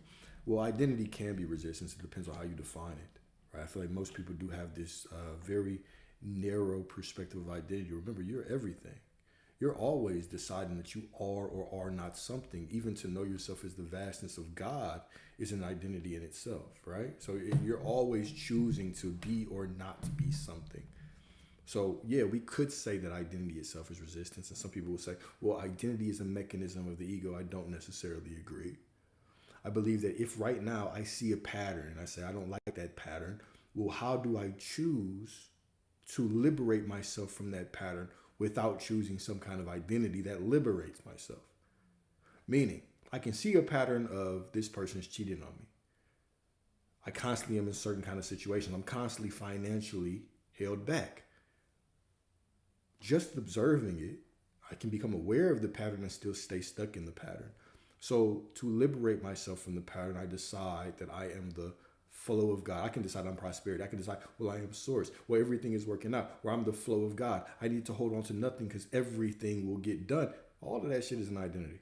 Well, identity can be resistance. It depends on how you define it. Right? I feel like most people do have this very narrow perspective of identity. Remember, you're everything. You're always deciding that you are or are not something. Even to know yourself as the vastness of God is an identity in itself, right? So you're always choosing to be or not to be something. So yeah, we could say that identity itself is resistance. And some people will say, well, identity is a mechanism of the ego. I don't necessarily agree. I believe that if right now I see a pattern and I say, I don't like that pattern, well, how do I choose to liberate myself from that pattern without choosing some kind of identity that liberates myself? Meaning, I can see a pattern of this person's cheating on me. I constantly am in certain kind of situations. I'm constantly financially held back. Just observing it, I can become aware of the pattern and still stay stuck in the pattern. So to liberate myself from the pattern, I decide that I am the flow of God. I can decide I'm prosperity. I can decide, well, I am source. Well, everything is working out. Or I'm the flow of God. I need to hold on to nothing because everything will get done. All of that shit is an identity.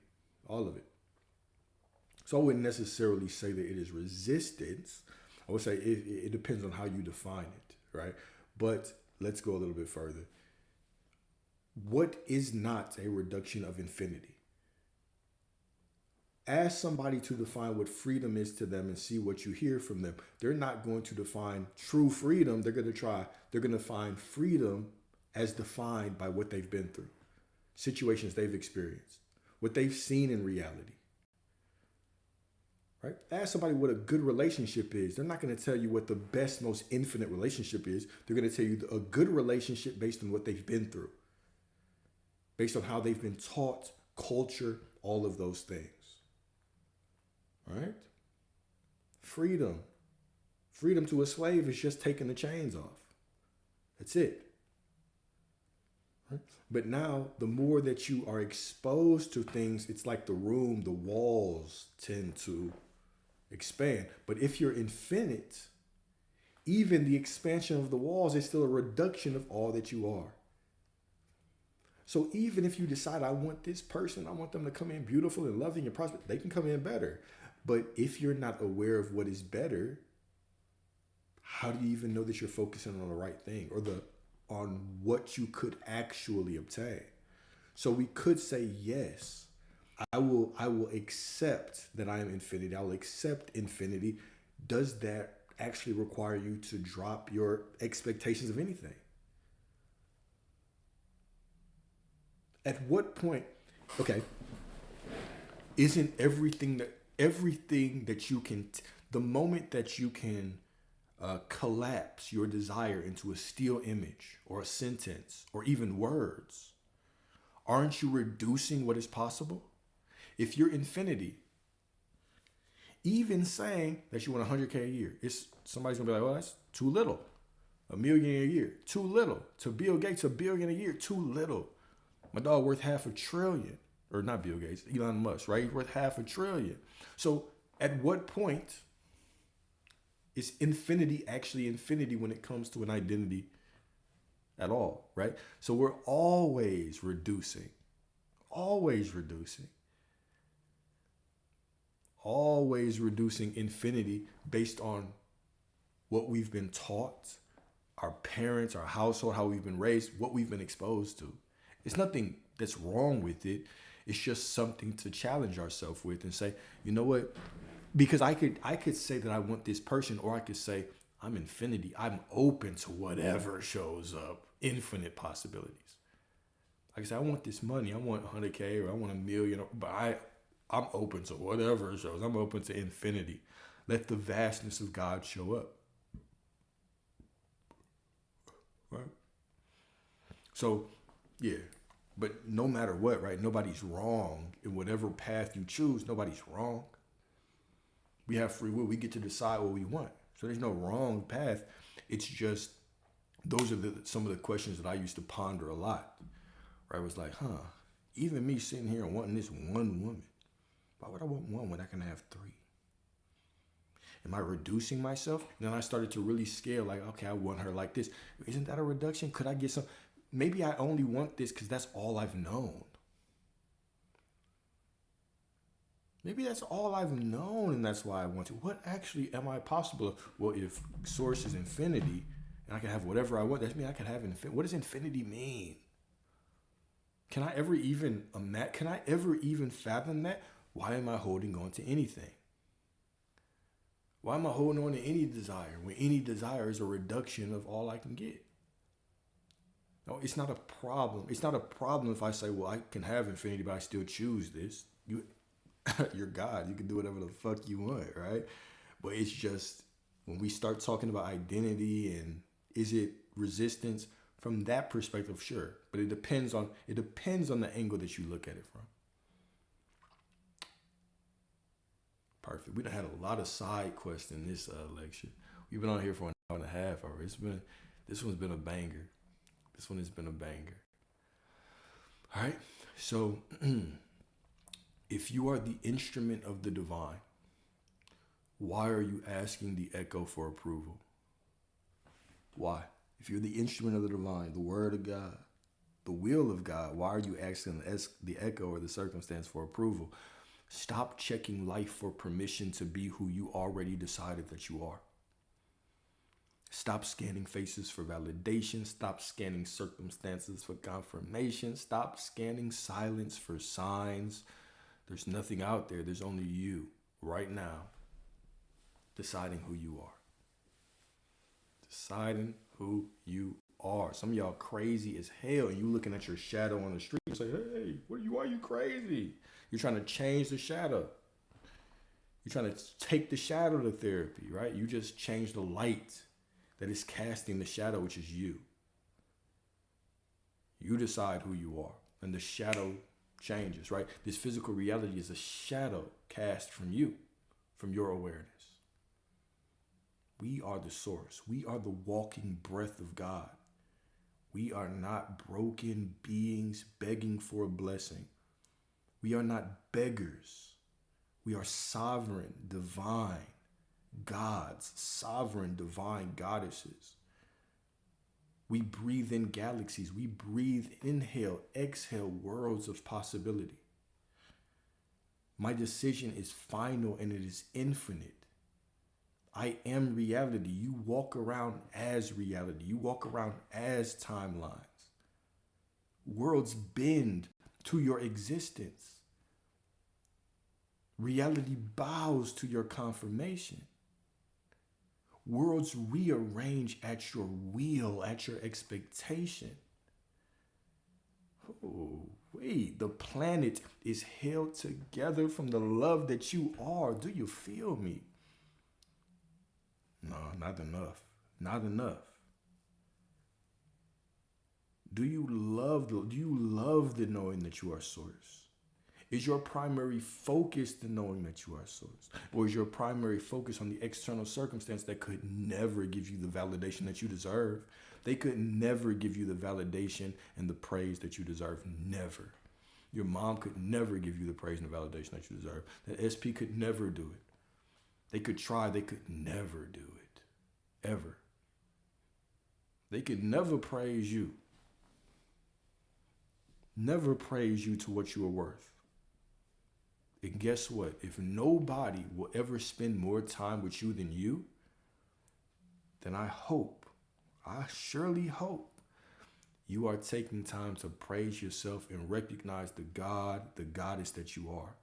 All of it. So I wouldn't necessarily say that it is resistance. I would say it depends on how you define it, right? But let's go a little bit further. What is not a reduction of infinity? Ask somebody to define what freedom is to them and see what you hear from them. They're not going to define true freedom. They're going to find freedom as defined by what they've been through, situations they've experienced, what they've seen in reality. Right? Ask somebody what a good relationship is. They're not going to tell you what the best, most infinite relationship is. They're going to tell you a good relationship based on what they've been through, based on how they've been taught, culture, all of those things. Right? Freedom. Freedom to a slave is just taking the chains off. That's it. Right? But now, the more that you are exposed to things, it's like the walls tend to expand. But if you're infinite, even the expansion of the walls is still a reduction of all that you are. So even if you decide, I want this person, I want them to come in beautiful and loving and prosperous, they can come in better. But if you're not aware of what is better, how do you even know that you're focusing on the right thing or on what you could actually obtain? So we could say, yes, I will accept that I am infinity. I will accept infinity. Does that actually require you to drop your expectations of anything? At what point, okay, isn't everything that you can, the moment that you can collapse your desire into a still image or a sentence or even words, aren't you reducing what is possible? If you're infinity, even saying that you want 100K a year, somebody's gonna be like, well, that's too little. $1 million a year, too little. To Bill Gates, $1 billion a year, too little. My dog worth $500 billion. Or not Bill Gates, Elon Musk, right? He's worth $500 billion. So at what point is infinity actually infinity when it comes to an identity at all, right? So we're always reducing infinity based on what we've been taught, our parents, our household, how we've been raised, what we've been exposed to. It's nothing that's wrong with it. It's just something to challenge ourselves with and say, you know what? Because I could say that I want this person, or I could say I'm infinity. I'm open to whatever shows up. Infinite possibilities. I can say I want this money. I want 100K or I want $1 million. But I'm open to whatever shows. I'm open to infinity. Let the vastness of God show up. Right? So, yeah. But no matter what, right? Nobody's wrong. In whatever path you choose, nobody's wrong. We have free will. We get to decide what we want. So there's no wrong path. It's just, those are some of the questions that I used to ponder a lot. Right? I was like, even me sitting here and wanting this one woman, why would I want one when I can have three? Am I reducing myself? And then I started to really scale, like, okay, I want her like this. Isn't that a reduction? Could I get some? Maybe I only want this because that's all I've known. Maybe that's all I've known and that's why I want to. What actually am I possible? Well, if source is infinity and I can have whatever I want, that means I can have infinity. What does infinity mean? Can I ever even fathom that? Why am I holding on to anything? Why am I holding on to any desire when any desire is a reduction of all I can get? No, it's not a problem. It's not a problem if I say, well, I can have infinity, but I still choose this. You're God. You can do whatever the fuck you want, right? But it's just when we start talking about identity and is it resistance from that perspective, sure. But it depends on the angle that you look at it from. Perfect. We done had a lot of side quests in this lecture. We've been on here for an hour and a half already. This one's been a banger. This one has been a banger. All right. So if you are the instrument of the divine, why are you asking the echo for approval? Why? If you're the instrument of the divine, the word of God, the will of God, why are you asking the echo or the circumstance for approval? Stop checking life for permission to be who you already decided that you are. Stop scanning faces for validation. Stop scanning circumstances for confirmation. Stop scanning silence for signs. There's nothing out there. There's only you right now deciding who you are. Deciding who you are. Some of y'all crazy as hell and you looking at your shadow on the street and say, hey, why are you crazy? You're trying to change the shadow. You're trying to take the shadow to therapy, right? You just change the light that is casting the shadow, which is you. You decide who you are, and the shadow changes, right? This physical reality is a shadow cast from you, from your awareness. We are the source. We are the walking breath of God. We are not broken beings begging for a blessing. We are not beggars. We are sovereign, divine gods, sovereign, divine goddesses. We breathe in galaxies. We breathe, inhale, exhale worlds of possibility. My decision is final and it is infinite. I am reality. You walk around as reality. You walk around as timelines. Worlds bend to your existence. Reality bows to your confirmation. Worlds rearrange at your will, at your expectation. Oh, wait, the planet is held together from the love that you are. Do you feel me? No, not enough. Not enough. Do you love the knowing that you are source? Is your primary focus the knowing that you are source? Or is your primary focus on the external circumstance that could never give you the validation that you deserve? They could never give you the validation and the praise that you deserve. Never. Your mom could never give you the praise and the validation that you deserve. The SP could never do it. They could try, they could never do it. Ever. They could never praise you. Never praise you to what you are worth. And guess what? If nobody will ever spend more time with you than you, then I surely hope you are taking time to praise yourself and recognize the God, the goddess that you are.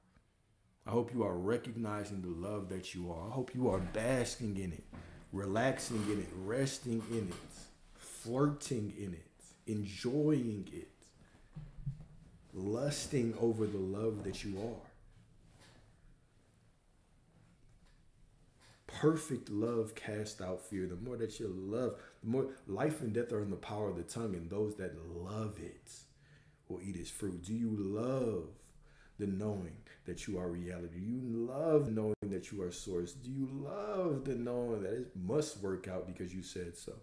I hope you are recognizing the love that you are. I hope you are basking in it, relaxing in it, resting in it, flirting in it, enjoying it, lusting over the love that you are. Perfect love casts out fear. The more that you love, the more life and death are in the power of the tongue, and those that love it will eat its fruit. Do you love the knowing that you are reality? Do you love knowing that you are source? Do you love the knowing that it must work out because you said so?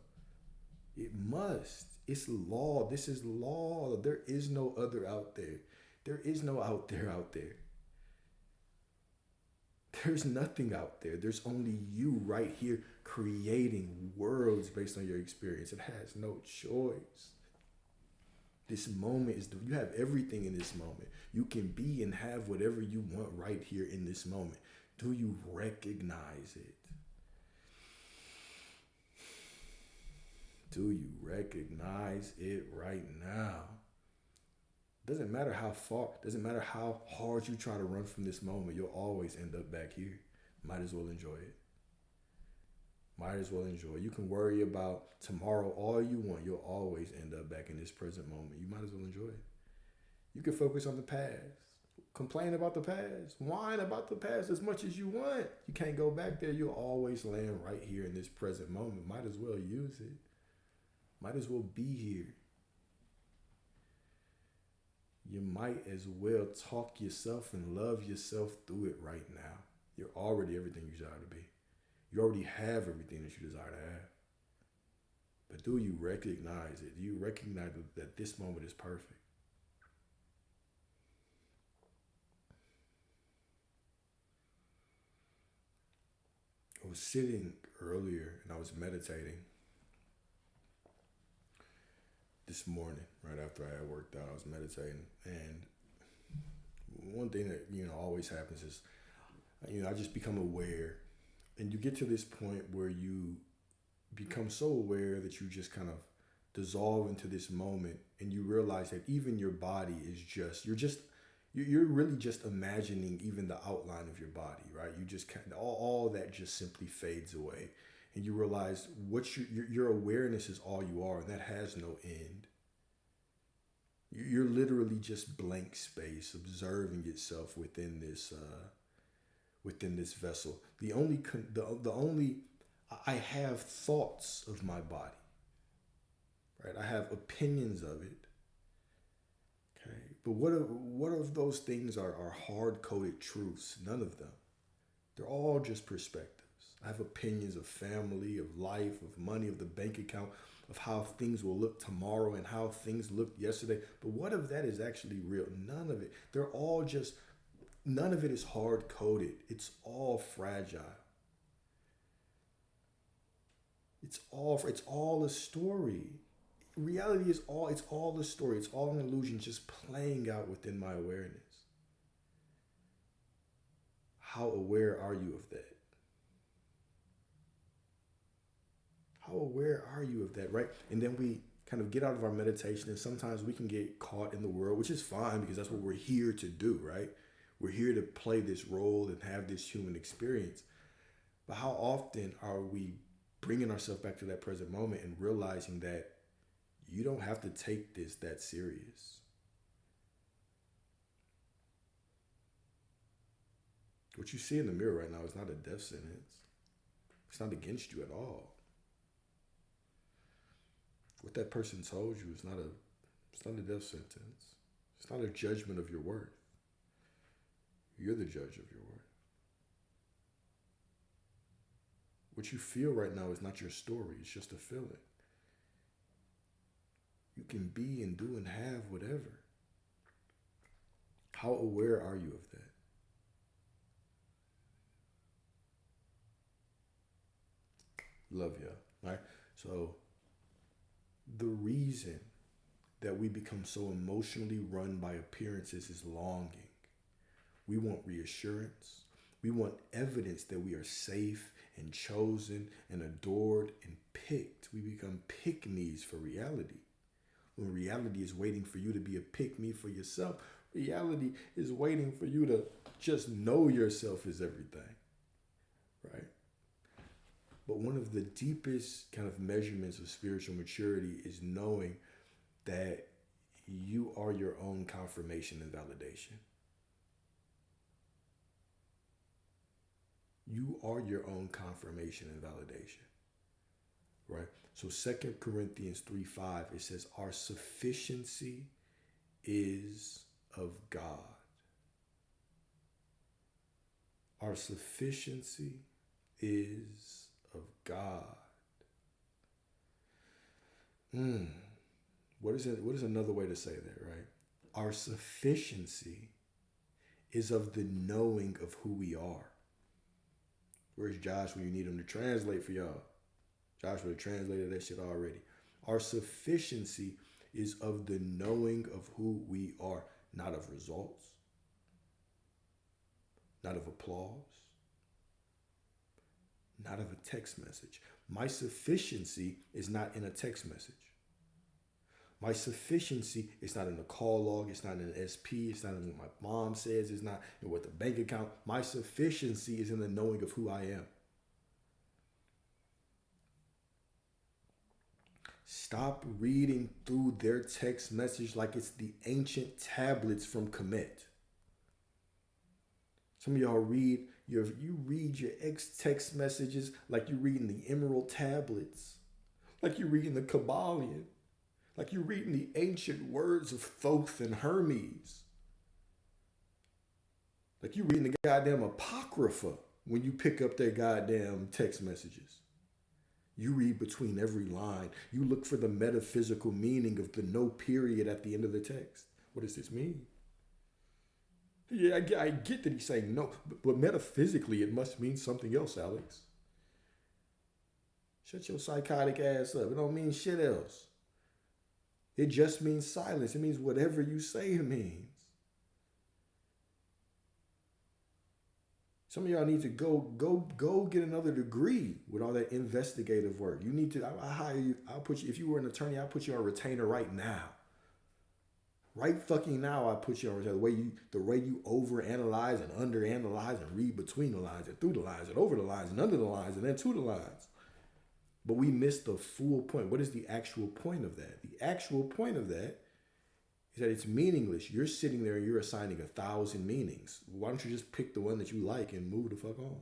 It must. It's law. This is law. There is no other out there. There is no out there out there. There's nothing out there. There's only you right here creating worlds based on your experience. It has no choice. This moment you have everything in this moment. You can be and have whatever you want right here in this moment. Do you recognize it? Do you recognize it right now? Doesn't matter how far, doesn't matter how hard you try to run from this moment, you'll always end up back here. Might as well enjoy it. Might as well enjoy it. You can worry about tomorrow all you want. You'll always end up back in this present moment. You might as well enjoy it. You can focus on the past. Complain about the past. Whine about the past as much as you want. You can't go back there. You'll always land right here in this present moment. Might as well use it. Might as well be here. You might as well talk yourself and love yourself through it right now. You're already everything you desire to be. You already have everything that you desire to have. But do you recognize it? Do you recognize that this moment is perfect? I was sitting earlier and I was meditating this morning, right after I had worked out. I was meditating, and one thing that always happens is I just become aware, and you get to this point where you become so aware that you just kind of dissolve into this moment, and you realize that even your body is you're really just imagining even the outline of your body, right? You just all that just simply fades away, and you realize what your awareness is all you are, and that has no end. You're literally just blank space, observing itself within this vessel. The only I have thoughts of my body, right? I have opinions of it. Okay, but what of those things are hard-coded truths? None of them. They're all just perspectives. I have opinions of family, of life, of money, of the bank account, of how things will look tomorrow and how things looked yesterday. But what if that is actually real? None of it. None of it is hard-coded. It's all fragile. It's all a story. Reality is it's all a story. It's all an illusion just playing out within my awareness. How aware are you of that? How aware are you of that, right? And then we kind of get out of our meditation, and sometimes we can get caught in the world, which is fine because that's what we're here to do, right? We're here to play this role and have this human experience. But how often are we bringing ourselves back to that present moment and realizing that you don't have to take this that serious? What you see in the mirror right now is not a death sentence. It's not against you at all. What that person told you is not a death sentence. It's not a judgment of your worth. You're the judge of your worth. What you feel right now is not your story. It's just a feeling. You can be and do and have whatever. How aware are you of that? Love you. All right? So the reason that we become so emotionally run by appearances is longing. We want reassurance. We want evidence that we are safe and chosen and adored and picked. We become pick-me's for reality. When reality is waiting for you to be a pick-me for yourself, reality is waiting for you to just know yourself as everything, right? But one of the deepest kind of measurements of spiritual maturity is knowing that you are your own confirmation and validation. You are your own confirmation and validation, right? So 2 Corinthians 3:5, it says, our sufficiency is of God. Our sufficiency is of God. What is another way to say that, right? Our sufficiency is of the knowing of who we are. Where's Josh when you need him to translate for y'all? Josh would have translated that shit already. Our sufficiency is of the knowing of who we are, not of results, not of applause, not of a text message. My sufficiency is not in a text message. My sufficiency is not in the call log. It's not in the SP. It's not in what my mom says. It's not in what the bank account. My sufficiency is in the knowing of who I am. Stop reading through their text message like it's the ancient tablets from Kemet. Some of y'all read your ex text messages like you're reading the Emerald tablets, like you're reading the Kabbalion, like you're reading the ancient words of Thoth and Hermes, like you're reading the goddamn Apocrypha when you pick up their goddamn text messages. You read between every line. You look for the metaphysical meaning of the no period at the end of the text. What does this mean? Yeah, I get that he's saying no, but metaphysically it must mean something else, Alex. Shut your psychotic ass up. It don't mean shit else. It just means silence. It means whatever you say it means. Some of y'all need to go get another degree with all that investigative work. You need to, I hire you, I'll put you, if you were an attorney, I'll put you on retainer right now. Right fucking now, I put you on retainer. The way you overanalyze and underanalyze and read between the lines and through the lines and over the lines and under the lines and then to the lines. But we missed the full point. What is the actual point of that? The actual point of that is that it's meaningless. You're sitting there and you're assigning 1,000 meanings. Why don't you just pick the one that you like and move the fuck on?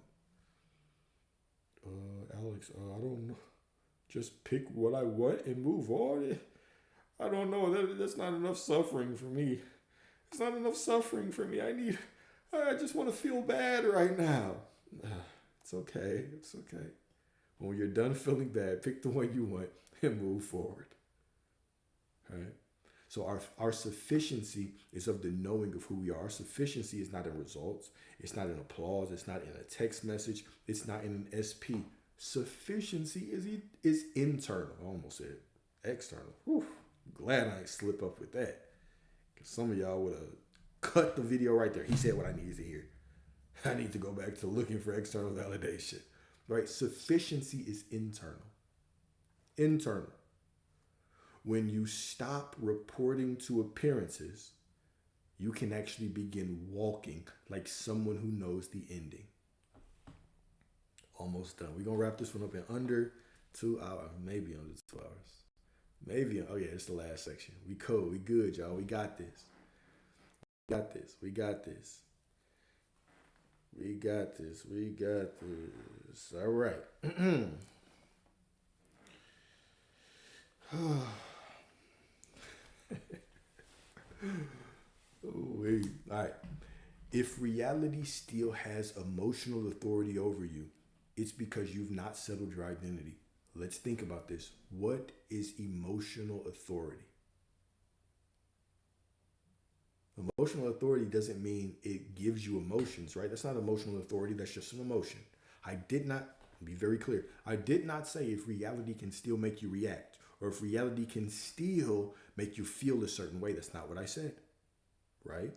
Alex, I don't know. Just pick what I want and move on. I don't know. That's not enough suffering for me. It's not enough suffering for me. I just want to feel bad right now. It's okay. It's okay. When you're done feeling bad, pick the one you want and move forward. All right? So our sufficiency is of the knowing of who we are. Our sufficiency is not in results. It's not in applause. It's not in a text message. It's not in an SP. Sufficiency is internal. I almost said external. Whew. Glad I ain't slip up with that. Because some of y'all would have cut the video right there. He said what I needed to hear. I need to go back to looking for external validation. Right? Sufficiency is internal. Internal. When you stop reporting to appearances, you can actually begin walking like someone who knows the ending. Almost done. We're going to wrap this one up in under 2 hours. Maybe under 2 hours. Maybe. Oh, yeah, it's the last section. We cool. We good, y'all. We got this. We got this. We got this. We got this. We got this. All right. Wait. All right. If reality still has emotional authority over you, it's because you've not settled your identity. Let's think about this. What is emotional authority? Emotional authority doesn't mean it gives you emotions, right? That's not emotional authority. That's just an emotion. I did not, be very clear, I did not say if reality can still make you react or if reality can still make you feel a certain way. That's not what I said, right?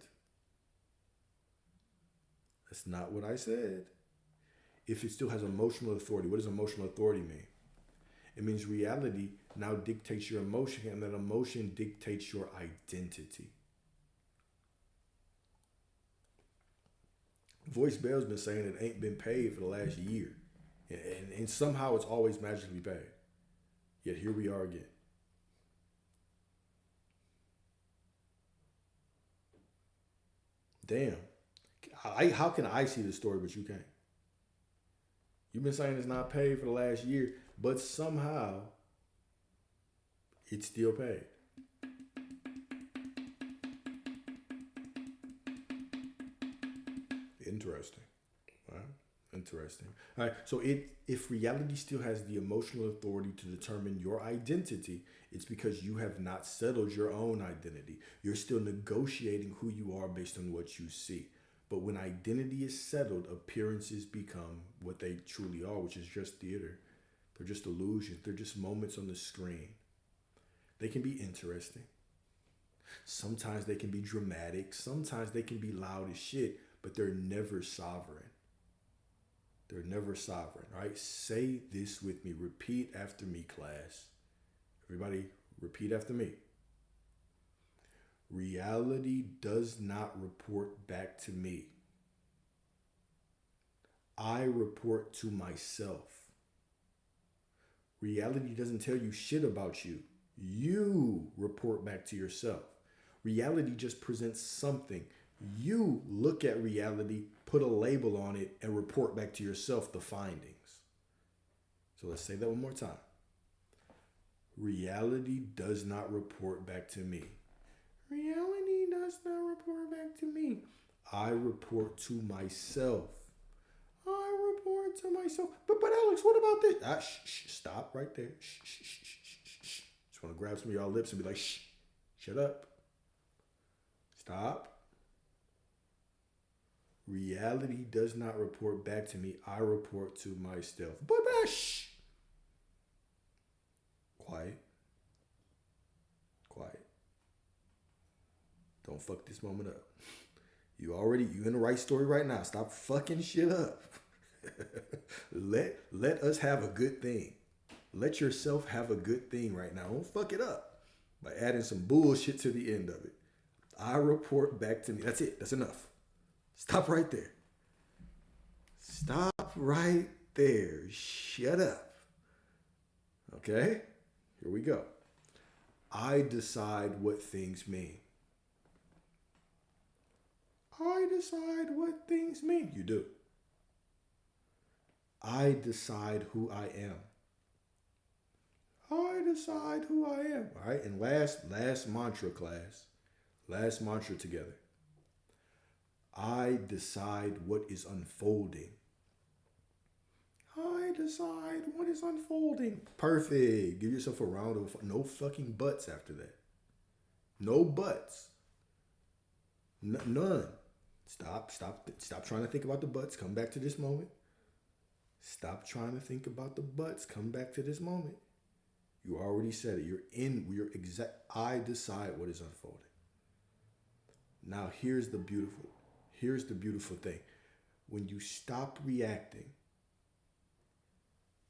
That's not what I said. If it still has emotional authority, what does emotional authority mean? It means reality now dictates your emotion, and that emotion dictates your identity. Voice Bell's been saying it ain't been paid for the last year. And somehow it's always magically paid. Yet here we are again. Damn. How can I see the story, but you can't? You've been saying it's not paid for the last year, but somehow it's still paid. Interesting. All right. Interesting. All right. So if reality still has the emotional authority to determine your identity, it's because you have not settled your own identity. You're still negotiating who you are based on what you see. But when identity is settled, appearances become what they truly are, which is just theater. They're just illusions. They're just moments on the screen. They can be interesting. Sometimes they can be dramatic. Sometimes they can be loud as shit, but they're never sovereign. They're never sovereign, right? Say this with me. Repeat after me, class. Everybody, repeat after me. Reality does not report back to me. I report to myself. Reality doesn't tell you shit about you. You report back to yourself. Reality just presents something. You look at reality, put a label on it, and report back to yourself the findings. So let's say that one more time. Reality does not report back to me. Reality does not report back to me. I report to myself. I report to myself. But Alex, what about this? Stop right there. Shh. Just want to grab some of y'all lips and be like, shh, shut up. Stop. Reality does not report back to me. I report to myself. But shh. Quiet. Don't fuck this moment up. You in the right story right now. Stop fucking shit up. Let us have a good thing. Let yourself have a good thing right now. Don't fuck it up by adding some bullshit to the end of it. I report back to me. That's it. That's enough. Stop right there. Stop right there. Shut up. Okay? Here we go. I decide what things mean. I decide what things mean. You do. I decide who I am. I decide who I am. All right. And last mantra class. Last mantra together. I decide what is unfolding. I decide what is unfolding. Perfect. Give yourself a round of no fucking buts after that. No buts. None. Stop trying to think about the buts. Come back to this moment. Stop trying to think about the buts. Come back to this moment. You already said it. You're exact. I decide what is unfolding. Now here's the beautiful thing. When you stop reacting,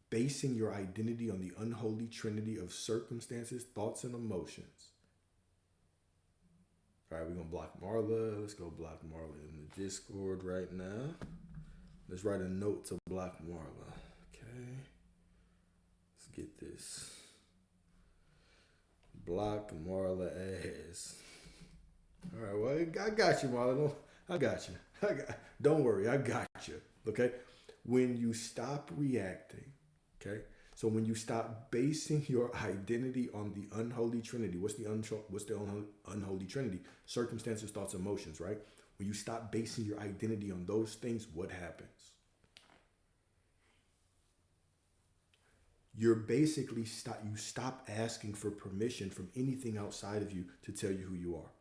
basing your identity on the unholy trinity of circumstances, thoughts, and emotions. All right, we're going to block Marla. Let's go block Marla in the Discord right now. Let's write a note to block Marla. Okay. Let's get this. Block Marla ass. All right, well, I got you, Marla. I got you. Don't worry, I got you. Okay? When you stop reacting, okay? So when you stop basing your identity on the unholy trinity, what's the unholy trinity? Circumstances, thoughts, emotions, right? When you stop basing your identity on those things, what happens? You're basically stop asking for permission from anything outside of you to tell you who you are.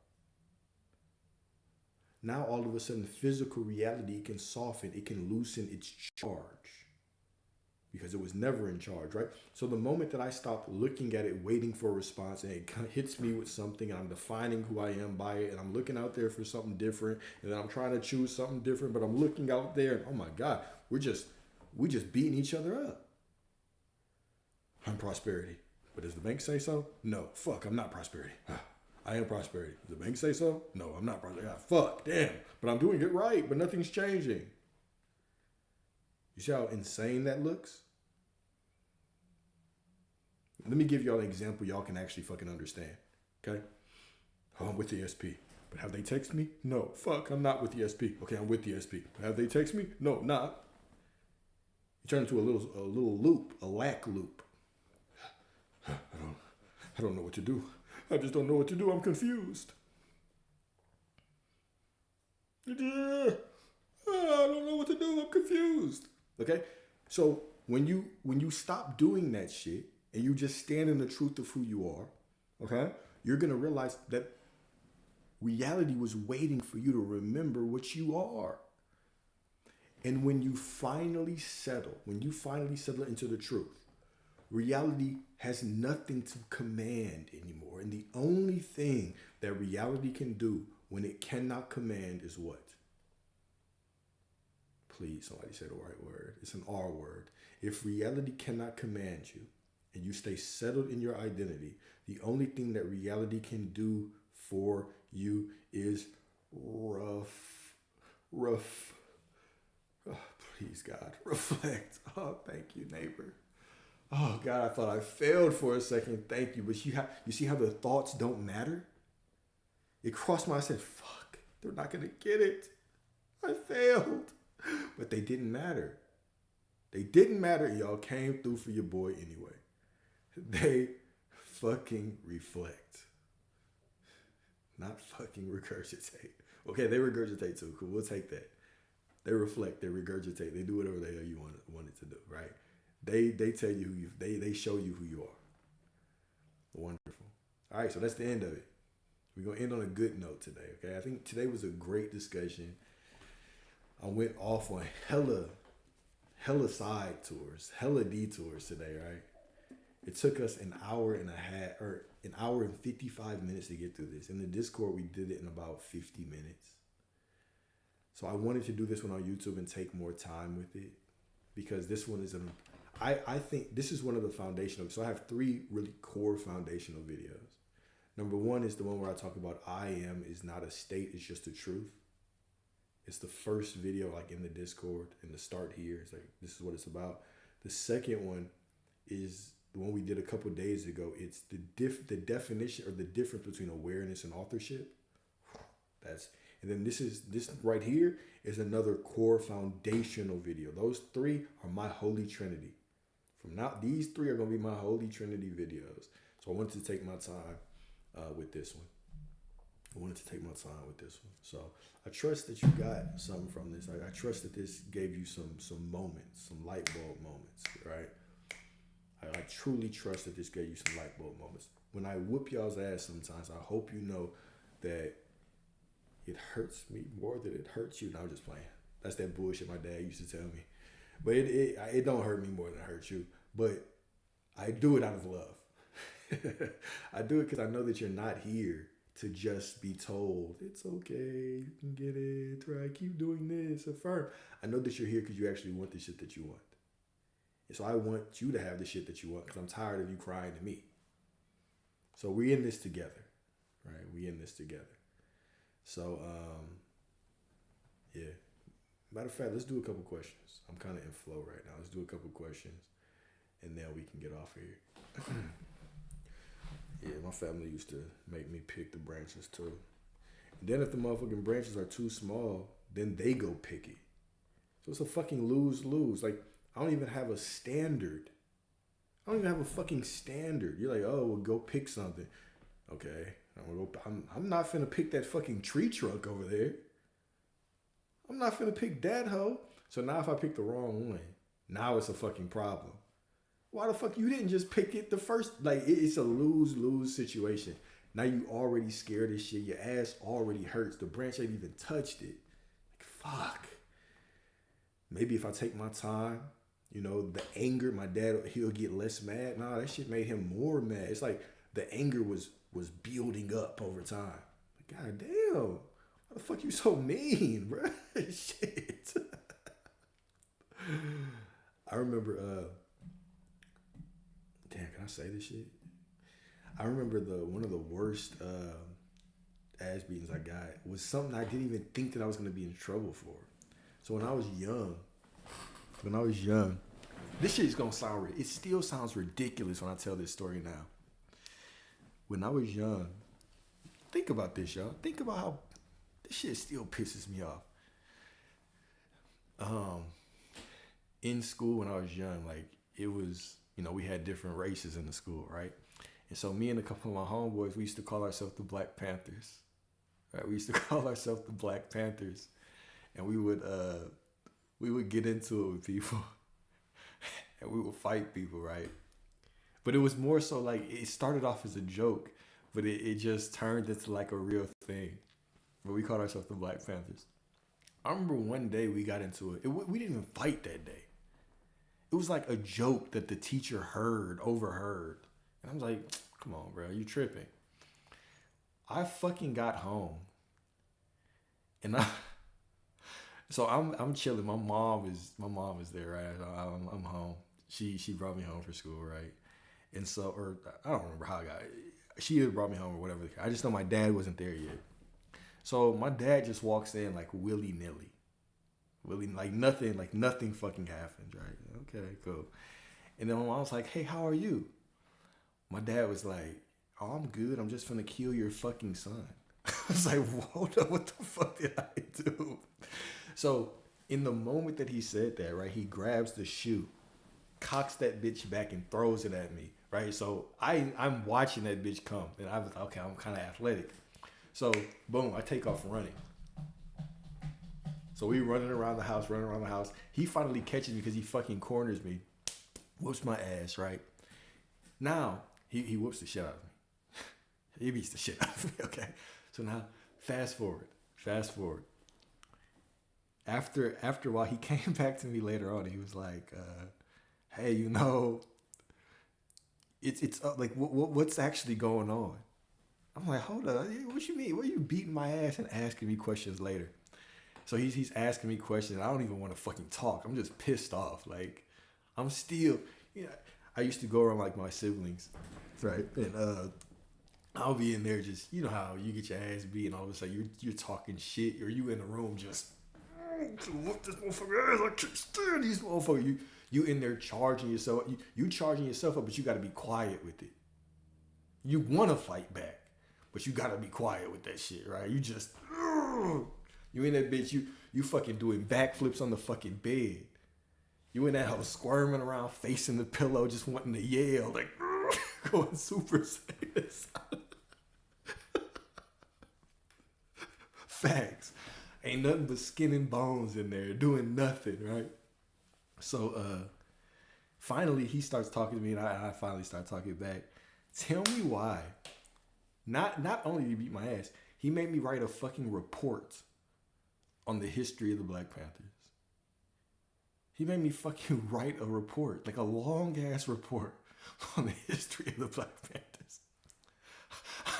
Now all of a sudden physical reality can soften, it can loosen its charge. Because it was never in charge, right? So the moment that I stop looking at it, waiting for a response, and it kind of hits me with something, and I'm defining who I am by it, and I'm looking out there for something different, and then I'm trying to choose something different, but I'm looking out there, and oh my God, we just beating each other up. I'm prosperity. But does the bank say so? No. Fuck, I'm not prosperity. I am prosperity. Does the bank say so? No, I'm not prosperity. Fuck, damn. But I'm doing it right, but nothing's changing. You see how insane that looks? Let me give y'all an example y'all can actually fucking understand. Okay? Oh, I'm with the SP. But have they texted me? No. Fuck, I'm not with the SP. Okay, I'm with the SP. But have they texted me? No, not. You turn into a little loop, a lack loop. I don't know what to do. I just don't know what to do. I'm confused. I don't know what to do. I'm confused. Okay? So when you stop doing that shit and you just stand in the truth of who you are, okay, you're going to realize that reality was waiting for you to remember what you are. And when you finally settle into the truth, reality has nothing to command anymore. And the only thing that reality can do when it cannot command is what? Please, somebody say the right word. It's an R word. If reality cannot command you and you stay settled in your identity, the only thing that reality can do for you is rough. Rough. Oh, please, God, reflect. Oh, thank you, neighbor. Oh, God, I thought I failed for a second. Thank you. But you see how the thoughts don't matter? It crossed my mind. I said, fuck, they're not going to get it. I failed. But they didn't matter. They didn't matter. Y'all came through for your boy anyway. They fucking reflect. Not fucking regurgitate. Okay, they regurgitate too. Cool. We'll take that. They reflect. They regurgitate. They do whatever the hell you want it to do, right? They tell you they show you who you are. Wonderful. All right, so that's the end of it. We're gonna end on a good note today. Okay, I think today was a great discussion. I went off on hella side tours, hella detours today, right? It took us an hour and a half, or an hour and 55 minutes to get through this. In the Discord, we did it in about 50 minutes. So I wanted to do this one on YouTube and take more time with it, because this one is I think this is one of the foundational. So I have 3 really core foundational videos. Number 1 is the one where I talk about I am is not a state, it's just the truth. It's the first video like in the Discord, and the start here. It's like, this is what it's about. The second one is the one we did a couple days ago. It's the definition, or the difference between awareness and authorship. And then this right here is another core foundational video. Those 3 are my holy trinity. From now, these 3 are going to be my holy trinity videos. So I wanted to take my time with this one. So I trust that you got something from this. I trust that this gave you some moments, some light bulb moments, right? I truly trust that this gave you some light bulb moments. When I whoop y'all's ass sometimes, I hope you know that it hurts me more than it hurts you. No, I'm just playing. That's that bullshit my dad used to tell me. But it don't hurt me more than it hurts you. But I do it out of love. I do it because I know that you're not here to just be told, it's okay, you can get it, try, keep doing this, affirm. I know that you're here because you actually want the shit that you want. And so I want you to have the shit that you want, because I'm tired of you crying to me. So we're in this together, right? We in this together. So, yeah. Matter of fact, let's do a couple questions. I'm kind of in flow right now. Let's do a couple questions, and then we can get off here. Yeah, my family used to make me pick the branches too. And then if the motherfucking branches are too small, then they go pick it. So it's a fucking lose-lose. Like, I don't even have a standard. I don't even have a fucking standard. You're like, oh, well, go pick something. Okay, I'm not finna pick that fucking tree trunk over there. I'm not finna pick that hoe. So now if I pick the wrong one, now it's a fucking problem. Why the fuck you didn't just pick it the first? Like, it's a lose-lose situation. Now you already scared as shit. Your ass already hurts. The branch ain't even touched it. Like, fuck. Maybe if I take my time, you know, the anger, my dad, he'll get less mad. Nah, that shit made him more mad. It's like the anger was building up over time. Like, God damn. Why the fuck you so mean, bro? Shit. I remember, damn, can I say this shit? I remember one of the worst ass beatings I got was something I didn't even think that I was going to be in trouble for. So when I was young, this shit is going to sound, it still sounds ridiculous when I tell this story now. When I was young, think about this, y'all. Think about how this shit still pisses me off. In school when I was young, like, it was, you know, we had different races in the school, right? And so me and a couple of my homeboys, we used to call ourselves the Black Panthers, right? We used to call ourselves the Black Panthers, and we would get into it with people, and we would fight people, right? But it was more so like, it started off as a joke, but it just turned into like a real thing. But we called ourselves the Black Panthers. I remember one day we got into it. We didn't even fight that day. It was like a joke that the teacher overheard. And I was like, come on, bro, you tripping. I fucking got home. And so I'm chilling. My mom is there, right? I'm home. She brought me home for school, right? And so, or I don't remember how I got it. She had brought me home or whatever. I just know my dad wasn't there yet. So my dad just walks in like willy nilly. Like nothing fucking happened, right? Okay, cool. And then my mom was like, hey, how are you? My dad was like, oh, I'm good. I'm just finna kill your fucking son. I was like, hold up, what the fuck did I do? So in the moment that he said that, right, he grabs the shoe, cocks that bitch back and throws it at me, right? So I'm watching that bitch come, and I was okay, I'm kind of athletic. So boom, I take off running. So we running around the house. He finally catches me because he fucking corners me, whoops my ass, right? Now, he whoops the shit out of me. He beats the shit out of me, okay? So now, fast forward. After a while, he came back to me later on. He was like, hey, you know, it's like, what's actually going on? I'm like, hold up, what you mean? What are you beating my ass and asking me questions later? So he's asking me questions. I don't even want to fucking talk. I'm just pissed off. Like, I'm still, I used to go around like my siblings, right? And I'll be in there just, you know how you get your ass beat and all of a sudden you're talking shit, or you in the room just, whoop this motherfucker ass, I can't stand these motherfuckers. You in there charging yourself. You charging yourself up, but you got to be quiet with it. You want to fight back, but you got to be quiet with that shit, right? You just, you in that bitch, you fucking doing backflips on the fucking bed. You in that house squirming around, facing the pillow, just wanting to yell, like, going super saiyan. Facts. Ain't nothing but skin and bones in there, doing nothing, right? So, finally, he starts talking to me, and I finally start talking back. Tell me why. Not only did he beat my ass, he made me write a fucking report on the history of the Black Panthers. He made me fucking write a report, like a long ass report on the history of the Black Panthers.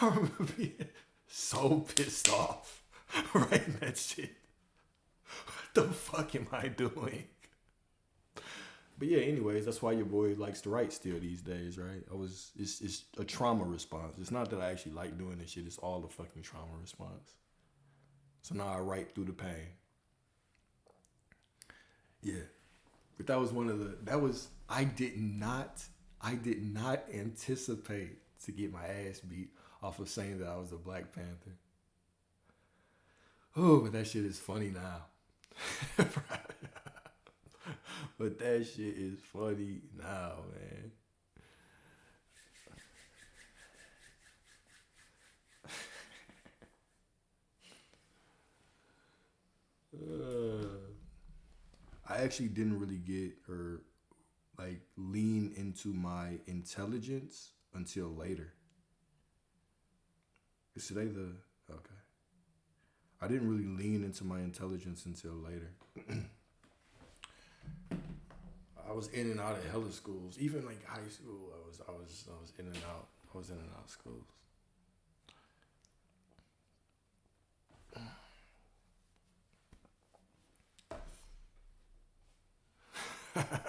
I remember being so pissed off writing that shit. What the fuck am I doing? But yeah, anyways, that's why your boy likes to write still these days, right? It's a trauma response. It's not that I actually like doing this shit. It's all the fucking trauma response. So now I write through the pain. Yeah. But that was I did not anticipate to get my ass beat off of saying that I was a Black Panther. Oh, but that shit is funny now. But that shit is funny now, man. I actually didn't really get or like lean into my intelligence until later. Is today okay? I didn't really lean into my intelligence until later. I was in and out of hella schools. Even like high school, I was in and out. I was in and out of schools.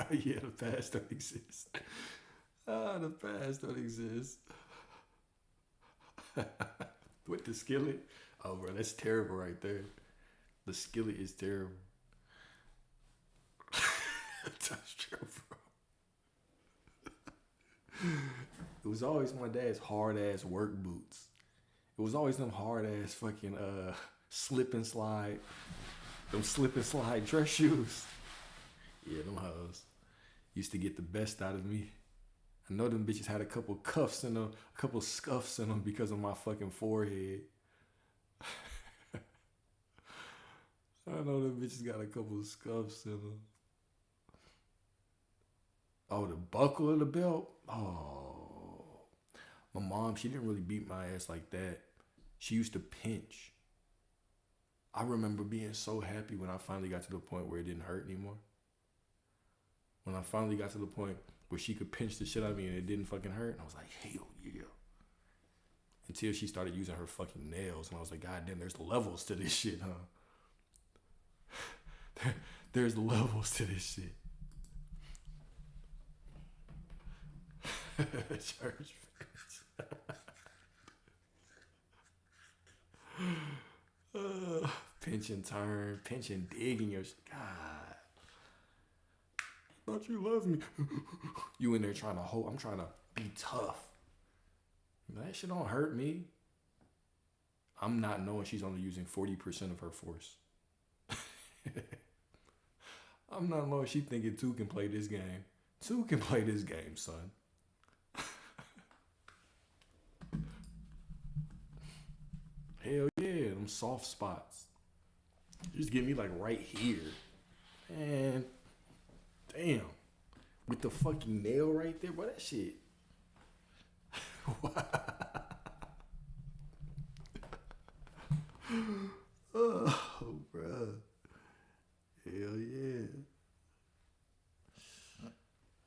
Yeah, the past don't exist. The past don't exist. With the skillet, oh bro, that's terrible right there. The skillet is terrible. That's true, bro. It was always my dad's hard ass work boots. It was always them hard ass fucking slip and slide dress shoes. Yeah, them hoes used to get the best out of me. I know them bitches had a couple cuffs in them, a couple scuffs in them because of my fucking forehead. I know them bitches got a couple of scuffs in them. Oh, the buckle of the belt? Oh. My mom, she didn't really beat my ass like that. She used to pinch. I remember being so happy when I finally got to the point where it didn't hurt anymore. When I finally got to the point where she could pinch the shit out of me and it didn't fucking hurt. And I was like, hell yeah. Until she started using her fucking nails. And I was like, God damn, there's levels to this shit, huh? There's levels to this shit. Church. pinch and turn, pinch and dig in your God. Thought you loved me. You in there trying to hold. I'm trying to be tough. That shit don't hurt me. I'm not knowing she's only using 40% of her force. I'm not knowing she thinking two can play this game. Two can play this game, son. Hell yeah, them soft spots. Just get me like right here. Man, damn. With the fucking nail right there, bro, that shit. Oh, bro. Hell yeah.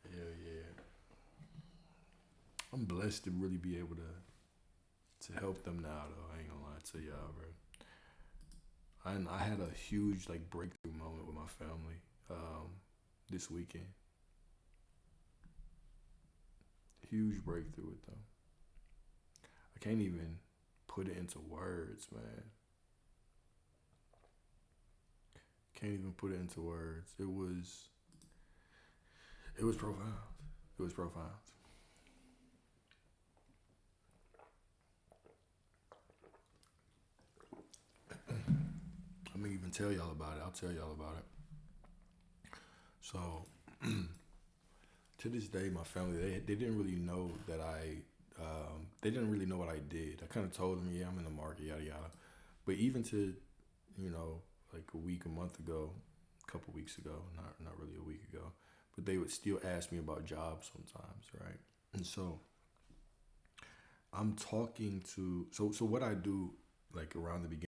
Hell yeah. I'm blessed to really be able to help them now, though. I ain't gonna lie to y'all, bro. I had a huge like breakthrough moment with my family this weekend. Huge breakthrough with them. I can't even put it into words, man. Can't even put it into words. It was profound. It was profound. I'm gonna even tell y'all about it. I'll tell y'all about it. So, to this day, my family they didn't really know that they didn't really know what I did. I kind of told them, yeah, I'm in the market, yada yada. But even to, like a month ago, a couple weeks ago, not really a week ago, but they would still ask me about jobs sometimes, right? And so I'm talking to so what I do like around the beginning